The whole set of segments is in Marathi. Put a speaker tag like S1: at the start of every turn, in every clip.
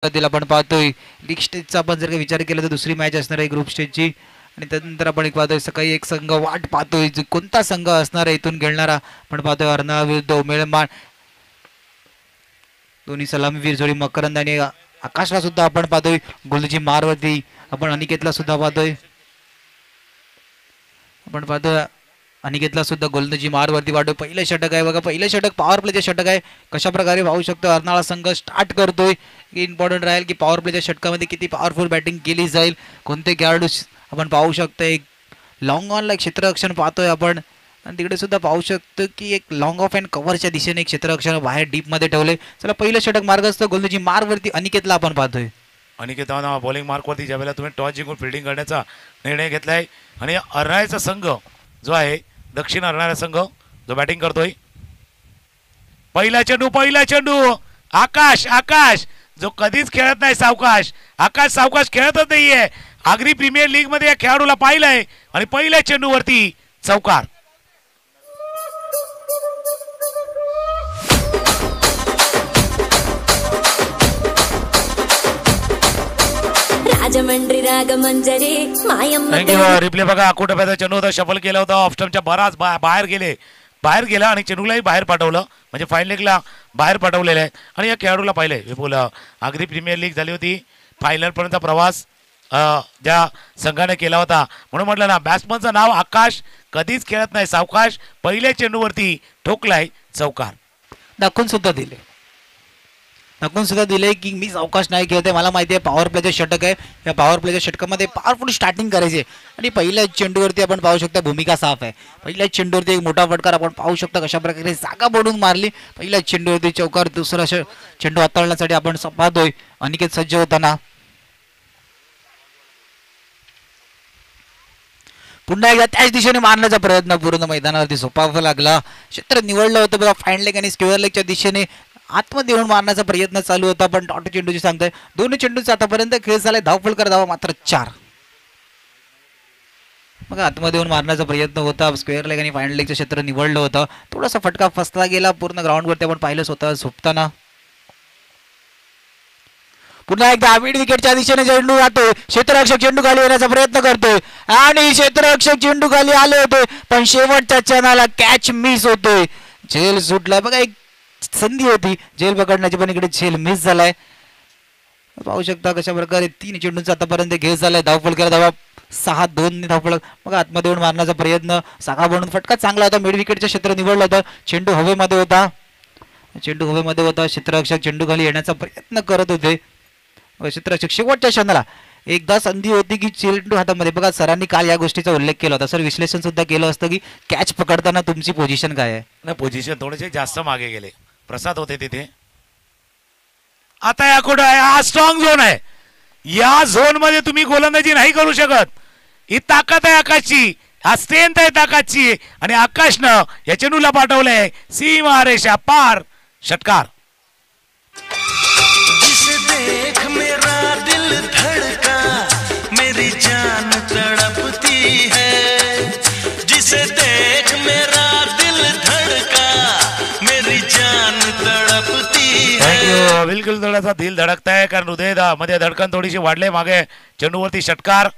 S1: तिला आपण पाहतोय लीग स्टेजचा आपण जर का विचार केला तर दुसरी मॅच असणार आहे ग्रुप स्टेजची आणि त्यानंतर आपण एक पाहतोय सकाळी एक संघ वाट पाहतोय कोणता संघ असणार आहे इथून खेळणारा आपण पाहतोय अर्नाळा विरुद्ध उमेळमाळ दोन्ही सलामीवीर जोडी मकरंद आणि आकाशला सुद्धा आपण पाहतोय गोलंदाजी मारवरती आपण अनिकेतला सुद्धा पाहतोय आपण पाहतोय अनिकेतला सुद्धा गोलंदाजी मारवरती पाहतोय पहिलं षटक आहे बघा पहिलं षटक पॉवर प्लेचे षटक आहे कशा प्रकारे पाहू शकतो अर्नाळा संघ स्टार्ट करतोय इम्पॉर्टंट राहील की पॉवर प्लेच्या षटकामध्ये किती पॉवरफुल बॅटिंग केली जाईल कोणते खेळाडू आपण पाहू शकतो एक लॉंग ऑनला एक क्षेत्ररक्षण पाहतोय आपण आणि तिकडे सुद्धा पाहू शकतो की एक लॉंग ऑफ अँड कव्हरच्या दिशेने एक क्षेत्ररक्षण बाहेर डीपमध्ये ठेवले चला पहिलं षटक मार्गस्थ गोलंदाजी मारवरती अनिकेतला आपण पाहतोय
S2: अनिकेत बॉलिंग मार्कवरती ज्यावेळेला तुम्ही टॉस जिंकून फिल्डिंग करण्याचा निर्णय घेतलाय आणि अर्नाळ्याचा संघ जो आहे दक्षिण अर्नाळा संघ जो बॅटिंग करतोय पहिला चेंडू आकाश आकाश जो कधीच खेळत नाही सावकाश आकाश सावकाश खेळतच नाहीये आगरी प्रीमियर लीग मध्ये या खेळाडूला पाहिलंय आणि पहिल्या चेंडूवरती चौकार
S3: राजमंड्री रागमंजरी मायम
S2: रिप्ले बघा कुठं चेंडू होता शफल केला होता ऑफ स्टंपच्या बराच बाहेर गेला आणि चेंडूलाही बाहेर पाठवलं म्हणजे फाईन लेगला बाहेर पाठवलेलं आहे आणि या खेळाडूला पाहिलंय विपुल आगरी प्रीमियर लीग झाली होती फायनल पर्यंत प्रवास ज्या संघाने केला होता म्हणून म्हटलं ना बॅट्समनचं नाव आकाश कधीच खेळत नाही सावकाश पहिल्या चेंडूवरती ठोकलाय चौकार
S1: दाखवून सुद्धा दिले की मी सावकाश नाही खेळते मला माहिती आहे पॉवर प्लेचे षटक आहे या पॉवर प्लेच्या षटकामध्ये पॉवरफुल स्टार्टिंग करायचे आणि पहिल्या चेंडूवरती आपण पाहू शकता भूमिका साफ आहे पहिल्या चेंडूवरती एक मोठा फटकार आपण पाहू शकता कशा प्रकारे जागा बोडून मारली पहिल्या चेंडूवरती चौकार दुसरा चेंडू हाताळण्यासाठी आपण पाहतोय अनिकेत सज्ज होताना पुन्हा एकदा त्याच दिशेने मारण्याचा प्रयत्न पूर्ण मैदानावरती सोपावा लागला क्षेत्र निवडलं होतं बघा फाईन लेग आणि स्क्वेअर लेगच्या दिशेने आतमध्ये येऊन मारण्याचा प्रयत्न चालू होता पण टॉट चेंडूची सांगताय दोन्ही चेंडूचा आतापर्यंत खेळ झालाय धावफलकर धावा मात्र 4 मग आतमध्ये येऊन मारण्याचा प्रयत्न होता स्क्वेअर लेग आणि फाईन लेगचं क्षेत्र निवडलं होतं थोडासा फटका फसला गेला पूर्ण ग्राउंडवरती आपण पाहिलं स्वतः झोपताना पुन्हा एकदा मिड विकेटच्या दिशेने चेंडू जातोय क्षेत्ररक्षक चेंडू खाली येण्याचा प्रयत्न करतोय आणि क्षेत्ररक्षक चेंडू खाली आले होते पण शेवटच्या क्षणाला कॅच मिस होतोय झेल सुटला बघा एक संधी होती झेल पकडण्याची पण इकडे झेल मिस झालाय पाहू शकता कशा प्रकारे 3 चेंडूंचा आतापर्यंत घेस झालाय धावफलकर धावा 6-2 धावफलक मग आतमध्ये येऊन मारण्याचा प्रयत्न साखा बनून फटका चांगला होता मिड विकेटचं क्षेत्र निवडलं होतं चेंडू हवेमध्ये होता क्षेत्ररक्षक चेंडू खाली येण्याचा प्रयत्न करत होते क्षेत्ररक्षक शेवटच्या क्षणाला एकदा संधी होती की चेंडू हातामध्ये बघा सरांनी काल या गोष्टीचा उल्लेख केला होता सर विश्लेषण सुद्धा केलं असतं की कॅच पकडताना तुमची पोझिशन काय आहे
S2: ना पोझिशन थोडेसे जास्त मागे गेले प्रसाद होते तिथे आता या कुठं आहे हा स्ट्रॉंग झोन आहे या झोन मध्ये तुम्ही गोलंदाजी नाही करू शकत ही ताकद आहे आकाशची हा स्ट्रेंथ आहे ताकदची आणि आकाशनं या चेंडूला पाठवलंय सीमा रेषा पार षटकार
S4: देख मेरा दिल धड़का मेरी जान तड़पती है जिसे देख मेरा दिल धड़का मेरी जान तड़पती है
S2: बिलकुल थोडासा दिल धडकताय कारण हृदय मध्ये धडकन थोडीशी वाढले मागे चेंडूवरती षटकार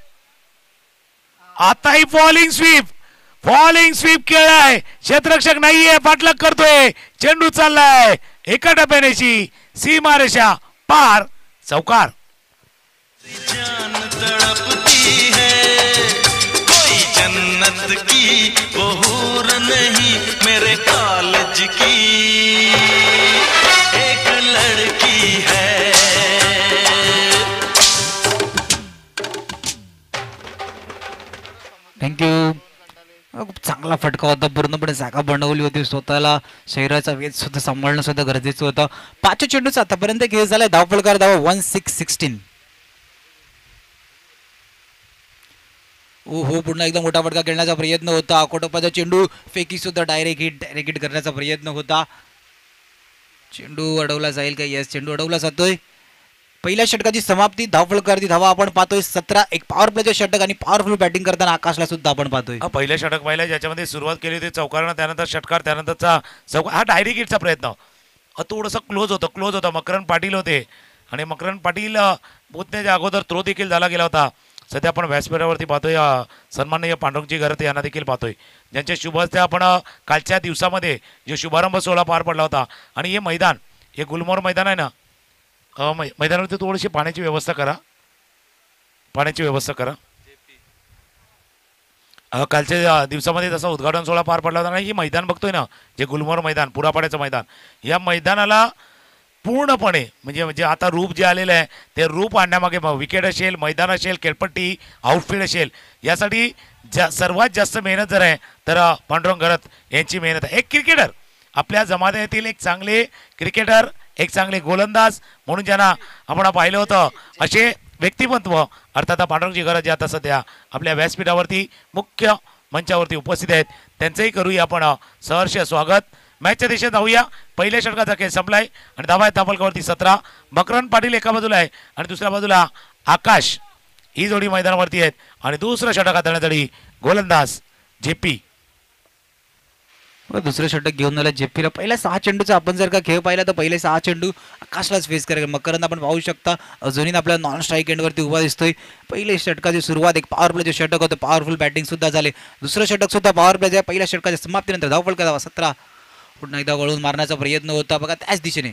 S2: आताही फॉलिंग स्वीप केलाय क्षेत्ररक्षक नाहीये पाठलाग करतोय चेंडू चाललाय एका टप्प्यानेची सीमारेषा पार चौकार
S4: जान तड़पती है कोई जन्नत की वो हूर नहीं मेरे कॉलेज की एक लड़की है
S1: थँक्यू खूप चांगला फटका होता पूर्णपणे जागा बनवली होती स्वतःला शरीराचा वेध सुद्धा सांभाळणं सुद्धा गरजेचं होतं 5 चेंडूचा आतापर्यंत खेळ झालाय धावफलकार धावा 16-16 हो पुन्हा एकदा मोठा फटका खेळण्याचा प्रयत्न होता अकोटोपाचा चेंडू फेकी सुद्धा डायरेक्ट हिट करण्याचा प्रयत्न होता चेंडू अडवला जाईल का यस चेंडू अडवला जातोय पहिल्या षटकाची समाप्ती धावफलकाची धावा आपण पाहतोय 17 एक पॉवर प्लेचे षटक आणि पॉवरफुल बॅटिंग करताना आकाशला सुद्धा आपण पाहतोय
S2: पहिलं षटक पाहिलं ज्याच्यामध्ये सुरुवात केली होती चौकारानं त्यानंतर षटकार त्यानंतरचा चौकार हा डायरेक्ट हिटचा प्रयत्न थोडंसं क्लोज होता मकरंद पाटील होते आणि मकरंद पाटील पोहोचण्याच्या अगोदर थ्रो देखील झाला गेला होता. सध्या आपण व्यासपीठावरती पाहतोय सन्माननीय पांडुरंगजी घरत यांना देखील पाहतोय, ज्यांच्या शुभ हस्ते आपण कालच्या दिवसामध्ये जो शुभारंभ सोहळा पार पडला होता. आणि हे मैदान, हे गुलमोहर मैदान आहे ना, मैदानावरती थोडीशी पाण्याची व्यवस्था करा, पाण्याची व्यवस्था करा. कालच्या दिवसामध्ये जसा उद्घाटन सोहळा पार पडला होता ना, ही मैदान बघतोय ना, जे गुलमोहर मैदान, पुरापाड्याचं मैदान, या मैदानाला पूर्णपणे म्हणजे आता रूप जे आलेलं आहे ते रूप आणण्यामागे विकेट असेल, मैदान असेल, खेळपट्टी, आउटफील्ड असेल, यासाठी सर्वात जास्त मेहनत जर आहे तर पांडुरंग घरत यांची मेहनत आहे. एक क्रिकेटर, आपल्या जमान्यातील एक चांगले क्रिकेटर, एक चांगले गोलंदाज म्हणून ज्यांना आपण पाहिलं होतं, असे व्यक्तिमत्व अर्थात पांडुरंगजी घरत जे आता सध्या आपल्या व्यासपीठावरती मुख्य मंचावरती उपस्थित आहेत, त्यांचंही करूया आपण सहर्ष स्वागत. मॅचच्या दिशेत जाऊया. पहिल्या षटकाचा खेळ संपलाय आणि धावा आहेत धावफलकावरती 17. मकरंद पाटील एका बाजूला आहे आणि दुसऱ्या बाजूला आकाश, ही जोडी मैदानावरती आहेत. आणि दुसरं षटक हाताळण्यासाठी गोलंदाज जेपी.
S1: दुसरं षटक घेऊन आला जेपीला. पहिल्या 6 चेंडूचा आपण जर का खेळ पाहिला तर पहिले 6 चेंडू आकाशलाच फेस करेल. मकरंद आपण पाहू शकता अजूनही आपल्या नॉन स्ट्राईक एंडवरती उभा दिसतोय. पहिले षटकाची सुरुवात एक पॉवर प्ले जे षटक होतं, पॉवरफुल बॅटिंग सुद्धा झाले. दुसरं षटक सुद्धा पॉवर प्ले, पहिल्या षटकाच्या समाप्तीनंतर धावफलका धावा 17. पुन्हा एकदा वळून मारण्याचा प्रयत्न होता बघा त्याच दिशेने.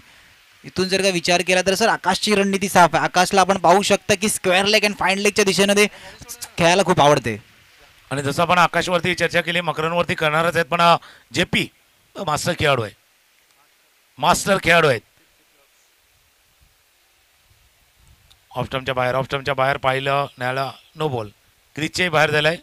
S1: इथून जर का विचार केला तर सर आकाशची रणनीती साफ आहे. आकाशला आपण पाहू शकता की स्क्वेअर लेग अँड फाईन लेगच्या दिशेने ते खेळायला खूप आवडते.
S2: आणि जसं आपण आकाशवरती चर्चा केली, मकरंदवरती करणारच आहेत, पण जेपी मास्टर खेळाडू आहे, मास्टर खेळाडू आहेत. ऑफस्टमच्या बाहेर पाहिलं न्यायला नो बॉल, क्रीजच्याही बाहेर झालाय.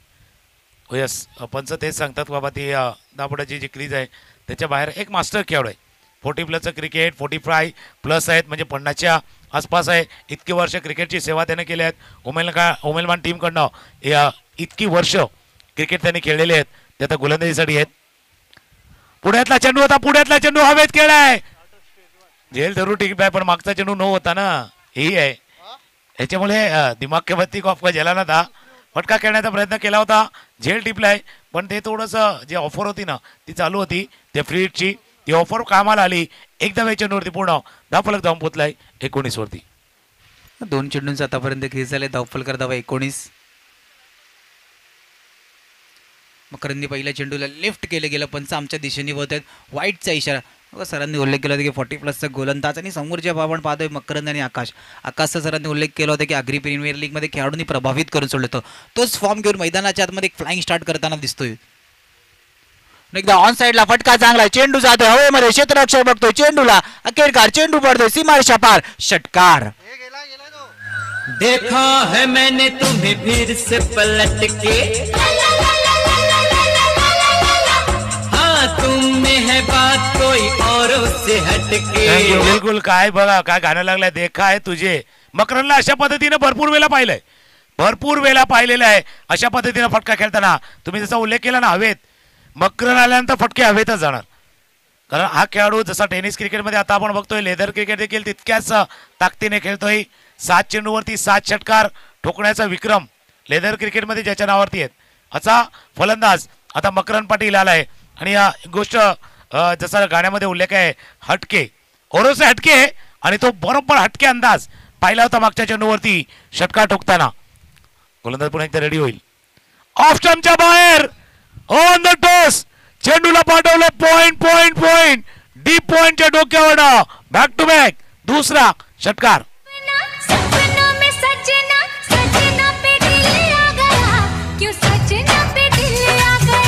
S2: यस, पंच तेच सांगतात बाबा ती दाबोड्याची जी क्रीज आहे त्याच्या बाहेर एक मास्टर खेळाडू आहे. 40+ क्रिकेट, 45+ आहेत, म्हणजे 50च्या आसपास आहे. इतकी वर्ष क्रिकेटची सेवा त्याने केली आहेत. उमेलमान टीमकडनं इतकी वर्ष क्रिकेट त्यांनी खेळलेले आहेत, ते आता गोलंदाजीसाठी आहेत. पुण्यातला चेंडू होता, पुण्यातला चेंडू हवेत खेळाय, झेल जरूर ठीक आहे, पण मागचा चेंडू नो होता ना, ही आहे. याच्यामुळे दिमाग के बत्ती को आपका जलाना था. फटका खेळण्याचा प्रयत्न केला होता, झेल टिपलाय, पण ते थोडंसं जे ऑफर होती ना ती चालू होती, ते फ्री हिटची ती ऑफर कामाला आली. एकदा चेंडूवरती पूर्ण धावफलक जाऊन पोचलाय 19 वरती.
S1: 2 चेंडूंचा आतापर्यंत खेळ झाले. धावफलकर धावा 19. मकरंदनी पहिल्या चेंडूला लिफ्ट केले गेलं, पंच आमच्या दिशेने होत आहेत. वाईटचा इशारा सरांनी उल्लेख केला होता की 40+ गोलंदाज. आणि समोर जे आपण पाहतोय मकरंद आणि आकाशचा सरांनी उल्लेख केला होता की आग्री प्रीमियर लीगमध्ये खेळाडूंनी प्रभावित करून सोडलं होतं. तोच फॉर्म घेऊन मैदानाच्या आतमध्ये एक फ्लाइंग स्टार्ट करताना दिसतोय. एकदा ऑन साइडला फटका चांगला, चेंडू जातोय हवेमध्ये, क्षेत्ररक्षक बघतोय चेंडूला, अखेरकार चेंडू पडतोय सीमारेषा पार, षटकार.
S5: देखा है मैंने तुम्हें फिर से पलट के, हाँ तुम में है बात कोई औरों से हटके.
S2: बिलकुल, काय बघा काय गाणं लागलंय, देखा आहे तुझे. मकरंदला अशा पद्धतीने भरपूर वेळा पाहिलंय, भरपूर वेळा पाहिलेलं आहे अशा पद्धतीने फटका खेळताना. तुम्ही जसा उल्लेख केला ना हवेत, मकरंद आल्यानंतर फटके हवेतच जाणार, कारण हा खेळाडू जसा टेनिस क्रिकेटमध्ये आता आपण बघतोय, लेदर क्रिकेट देखील तितक्याच ताकदीने खेळतोय. 7 चेंडूवरती 7 षटकार ठोकण्याचा विक्रम लेदर क्रिकेटमध्ये ज्याच्या नावावरती आहेत असा फलंदाज आता मकरंद पाटील आलाय. आणि या गोष्ट जसा गाण्यामध्ये उल्लेख आहे, हटके ओरोसे हटके, आणि तो बरोबर हटके अंदाज पाहिला होता मागच्या चेंडूवरती षटकार ठोकताना. गोलंदाज पुन्हा एकदा रेडी होईल. ऑफ स्टंपच्या बाहेर, ऑन द टॉस, चेंडूला पाठवलं पॉइंट पॉइंट पॉइंट, डीप पॉइंटच्या डोक्यावर, बॅक टू बॅक दुसरा षटकार.
S3: सपनों में सजना सजना पे दिल आ गया, क्यों सजना पे दिल आ गया.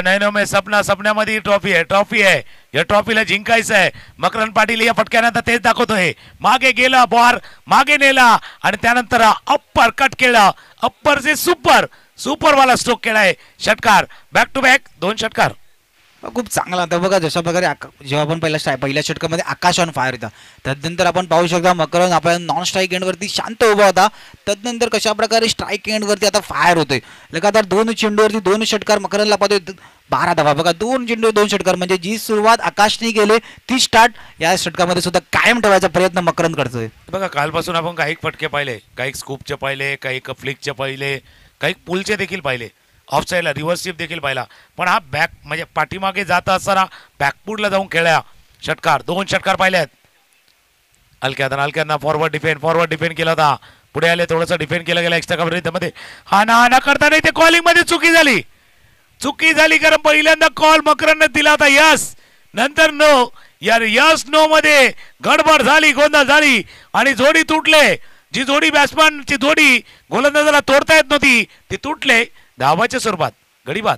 S2: नैनो में सपना, सपन्यामध्ये ट्रॉफी आहे. या ट्रॉफीला जिंकायचं आहे. मकरंद पाटील या फटक्यानंतर तेच दाखवतोय, मागे गेला बॉल, मागे नेला आणि त्यानंतर अप्पर कट केला, अप्परचे सुपर वाला स्ट्रोक केलाय, षटकार, बॅक टू बॅक 2 षटकार.
S1: खूप चांगला होता बघा. जशा प्रकारे जेव्हा आपण पहिल्या षटकामध्ये आकाश ऑन फायर होता, तदनंतर आपण पाहू शकता मकरंद आपल्या नॉन स्ट्राईक एंडवरती शांत उभा होता. तदनंतर कशा प्रकारे स्ट्राईक एंडवरती आता फायर होतोय. लगातार 2 चेंडूवरती 2 षटकार मकरंदला पाहतोय. 12 धावा बघा, 2 चेंडू 2 षटकार, म्हणजे जी सुरुवात आकाशने केली ती स्टार्ट या षटकामध्ये सुद्धा कायम ठेवायचा प्रयत्न मकरंद करतोय.
S2: बघा कालपासून आपण काही फटके पाहिले, काही स्कूपचे पाहिले, काही फ्लिकचे पाहिले, काही पुलचे देखील पाहिले, ऑफ साईडला रिव्हर्स स्वीप देखील पाहिला. पण हा बॅक म्हणजे पाठीमागे जात असताना बॅकफूटला जाऊन खेळला षटकार, 2 षटकार पाहिल्यात. हलक्यात फॉरवर्ड डिफेंड केला होता. पुढे आले, थोडंसं डिफेंड केलं गेलं एक्स्ट्रा कव्हरेज मध्ये. हा ना करता नाही, ते कॉलिंग मध्ये चुकी झाली कारण पहिल्यांदा कॉल मकरनने दिला होता यस, नंतर नो. यार यस नो मध्ये गडबड झाली, गोंधळ झाली आणि जोडी तुटले. जी जोडी बॅट्समॅनची जोडी गोलंदाजाला तोडता येत नव्हती ती तुटले. धावाच्या स्वरूपात गडी बाद.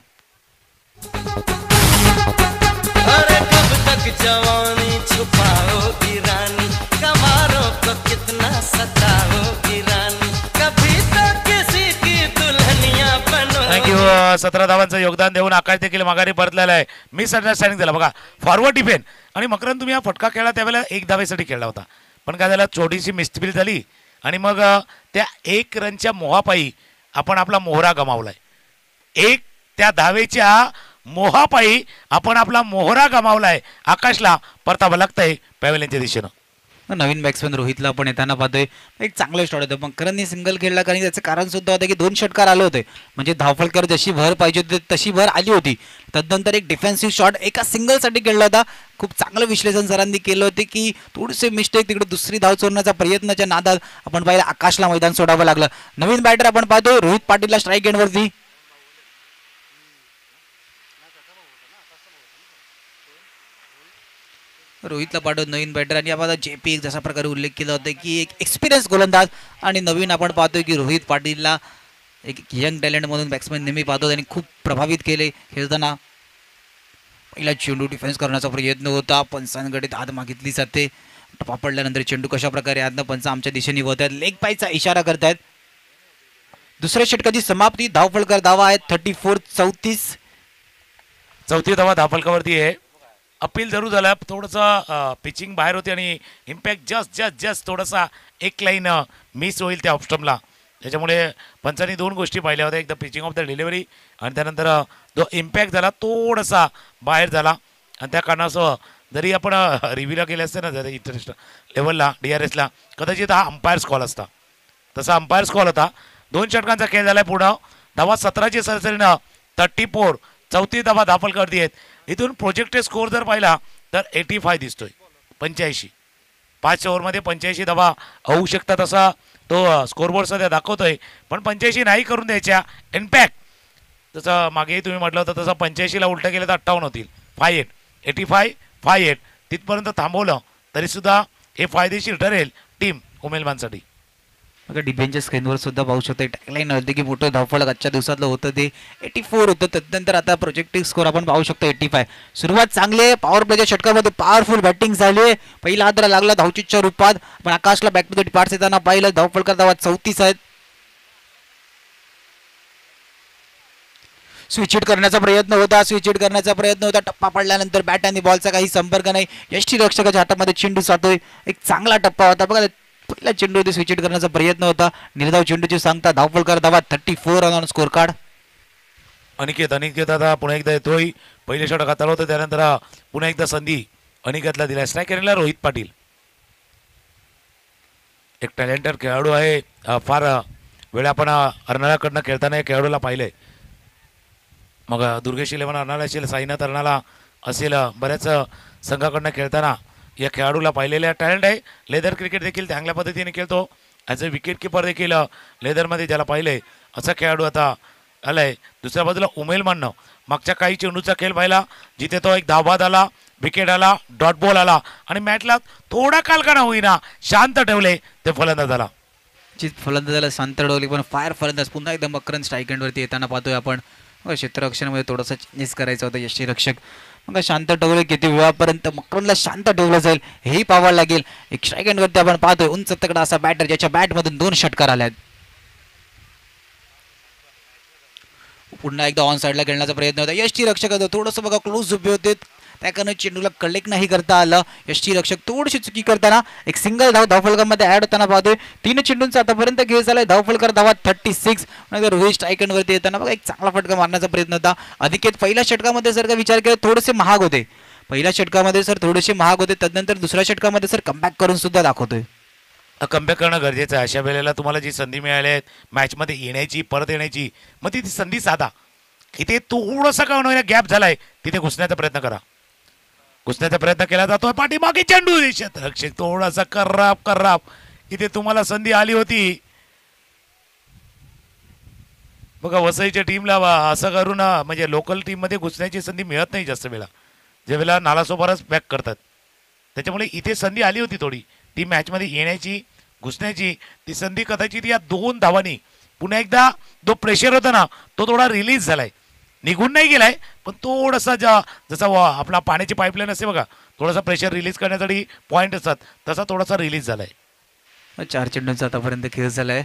S4: अरे कब तक जवानी छुपाओगी रानी, कमारों को कितना सताओगी रानी, कभी तो किसी की दुल्हनिया बनो.
S2: थँक्यू. 17 धावांचं योगदान देऊन आकाश देखील माघारी परतलेला आहे. मिसअंडरस्टँडिंग झाला बघा. फॉरवर्ड डिफेंड आणि मकरन तुम्ही हा फटका खेळला त्यावेळेला 1 धावेसाठी खेळला होता, पण काय झालं, छोटीशी मिस्टेक झाली आणि मग त्या 1 रनच्या मोहापायी आपण आपला मोहरा गमावलाय. त्या धावेच्या मोहापायी आपण आपला मोहरा गमावलाय. आकाशला परतावं लागतंय पॅव्हलियनच्या दिशेनं.
S1: नवीन बॅट्समॅन रोहितला आपण येताना पाहतोय, एक चांगलं शॉट होतं. मकरनने सिंगल खेळला कारण त्याचं कारण सुद्धा होतं की 2 षटकार आले होते, म्हणजे धावफलकर जशी भर पाहिजे होती तशी भर आली होती. तदनंतर एक डिफेन्सिव्ह शॉट एका सिंगलसाठी खेळला होता. खूप चांगलं विश्लेषण सरांनी केलं होते की थोडेसे मिस्टेक तिकडे दुसरी धाव चोरण्याचा प्रयत्नाच्या नादात आपण पाहिलं आकाशला मैदान सोडावं लागलं. नवीन बॅटर आपण पाहतोय रोहित पाटीलला स्ट्राईक एंडवरती. रोहितला पाठवत नवीन बॅटर आणि आपण JP जशा प्रकारे उल्लेख केला होता की एक एक्सपिरियन्स गोलंदाज आणि नवीन आपण पाहतोय की रोहित पाटीलला एक यंग टॅलेंट म्हणून बॅट्समॅन नेहमी पाहतो. त्यांनी खूप प्रभावित केले खेळताना. पहिला चेंडू डिफेन्स करण्याचा प्रयत्न होता, पंचांकडे हात मागितली जाते. टप्पा पडल्यानंतर चेंडू कशा प्रकारे आतनं पंच आमच्या दिशेने होत आहेत, लेग पायचा इशारा करतायत. दुसऱ्या षटकाची समाप्ती. धावफलकर धावा आहेत 34-34.
S2: चौथी धावा धावफलकावरती आहे. अपील जरूर झाला, थोडंसं पिचिंग बाहेर होती आणि इम्पॅक्ट जस्ट थोडासा एक लाईन मिस होईल त्या ऑफस्टम्पला. त्याच्यामुळे पंचांनी 2 गोष्टी पाहिल्या होत्या, एकदा पिचिंग ऑफ द डिलिव्हरी आणि त्यानंतर जो इम्पॅक्ट झाला थोडासा बाहेर झाला. आणि त्या कारणासह जरी आपण रिव्ह्यूला केले असते ना जर इंटरनॅशनल लेवलला DRSला कदाचित हा अंपायर्स कॉल असता, तसा अंपायर्स कॉल होता. 2 षटकांचा खेळ झाला पूर्ण. धावा 17ची सरासरीनं 34. चौथी धावा धावफलकावरती आहेत. इथून प्रोजेक्टेड स्कोर जर पाहिला तर 85 दिसतोय. 85 5 ओव्हरमध्ये 85 धावा होऊ शकतात असा तो स्कोरबोर्ड सध्या दाखवतोय, पण 85 नाही करून द्यायच्या. इम्पॅक्ट जसं मागेही तुम्ही म्हटलं होतं तसं 85ला उलटं केलं तर 58 होतील. 5-8 85 5-8 तिथपर्यंत थांबवलं तरीसुद्धा हे फायदेशीर ठरेल टीम उमेलमानसाठी.
S1: डिफेन्सच्या स्क्रीनवर सुद्धा पाहू शकतो टॅगलाईन होते की मोठं धावफलक आजच्या दिवसातलं होतं ते 84 होतं. त्यानंतर आता प्रोजेक्टिव्ह स्कोर आपण पाहू शकतो 85. सुरुवात चांगली आहे. पॉवर प्लेच्या षटकामध्ये पॉवरफुल बॅटिंग झाली. पहिला हादरा लागला धावचीच्या रूपात, पण आकाशला बॅक टू द डिपार्ट्स येताना पाहिलं. धावफलकर धावा 34 आहेत. स्विच हिट करण्याचा प्रयत्न होता. टप्पा पडल्यानंतर बॅट आणि बॉलचा काही संपर्क नाही. यष्टीरक्षकाच्या हातामध्ये चेंडू साधतोय. एक चांगला टप्पा होता बघा. पहिला चेंडू होते स्विच हिट करण्याचा प्रयत्न होता. निर्धाव चेंडूची सांगता धावफलकर धावा 34 ऑन स्कोर कार्ड.
S2: अनिकेत आता पुन्हा एकदा येतोय. पहिले षटक हाताळलं होतं, त्यानंतर पुन्हा एकदा संधी अनिकेतला दिला. स्ट्राईक केलेला रोहित पाटील. एक टॅलेंटेड खेळाडू आहे. फार वेळ आपण अर्नाळाकडनं खेळताना या खेळाडूला पाहिलंय. मग दुर्गेश 11 अर्नाळा असेल, साईनाथ अर्नाळा असेल, बऱ्याच संघाकडनं खेळताना या खेळाडूला पाहिलेला टॅलेंट आहे. लेदर क्रिकेट देखील चांगल्या पद्धतीने खेळतो. ॲज अ विकेट किपर देखील लेदरमध्ये ज्याला पाहिलंय असा खेळाडू आता आलाय. दुसऱ्या बाजूला उमेलमाननं मागच्या काही चेंडूचा खेळ पाहिला, जिथे तो एक धावबाद आला, विकेट आला, डॉट बॉल आला आणि मॅचला थोडा काल का ना होईना शांत ठेवले ते फलंदाजाला.
S1: फलंदाजाला शांत ठेवली, पण फायर फलंदाज पुन्हा एकदा मकरन स्ट्राईक एंडवरती येताना पाहतोय आपण. क्षेत्ररक्षणामध्ये थोडासा चेंजेस करायचा होता. यष्टीरक्षक मग शांत ठेवले. किती वेळापर्यंत मकरनला शांत ठेवलं जाईल हेही पाहावं लागेल. एक स्ट्राईक एंडवरती आपण पाहतोय उंच तगडा असा बॅटर ज्याच्या बॅटमधून 2 षटकार आले आहेत. पुन्हा एकदा ऑन साईडला खेळण्याचा प्रयत्न होता. यष्टीरक्षक थोडंसं बघा क्लोज उभे होते, त्या कारण चेंडूला कलेक्ट नाही करता आलं. यष्टीरक्षक थोडीशी चुकी करताना एक सिंगल धाव धावफलकामध्ये ऍड होताना पाहतोय. 3 चेंडूंचा आतापर्यंत खेळ झालाय. धावफलकर धावा 36. रोहित स्ट्राईक एंडवरती येताना बघा एक चांगला फटका मारण्याचा प्रयत्न होता. अनिकेत पहिल्या षटकामध्ये जर का विचार केला थोडेसे महाग होते. थोडेसे महाग होते. त्यानंतर दुसऱ्या षटकामध्ये सर कमबॅक करून सुद्धा दाखवतोय.
S2: कमबॅक करणं गरजेचं आहे. अशा वेळेला तुम्हाला जी संधी मिळाली आहे मॅचमध्ये येण्याची, परत येण्याची, मग ती संधी साधा. इथे थोडासा का होईना गॅप झालाय तिथे घुसण्याचा प्रयत्न करा. घुसण्याचा प्रयत्न केला जातोय पाठीमागे चेंडू क्षेत्ररक्षक थोडासा कर्राप इथे तुम्हाला संधी आली होती बघा. वसईच्या टीमला असं करून म्हणजे लोकल टीम मध्ये घुसण्याची संधी मिळत नाही जास्त वेळा, ज्या वेळेला नालासोबतच बॅक करतात. त्याच्यामुळे इथे संधी आली होती थोडी ती मॅचमध्ये येण्याची घुसण्याची. ती संधी कदाचित या 2 धावांनी पुन्हा एकदा जो प्रेशर होता ना तो थोडा रिलीज झालाय, निघून नाही गेलाय पण थोडासा जसा आपला पाण्याची पाईपलाईन असते बघा, थोडासा प्रेशर रिलीज करण्यासाठी पॉईंट असतात तसा थोडासा रिलीज झालाय.
S1: 4 चेंडूंचा आतापर्यंत खेळ झालाय.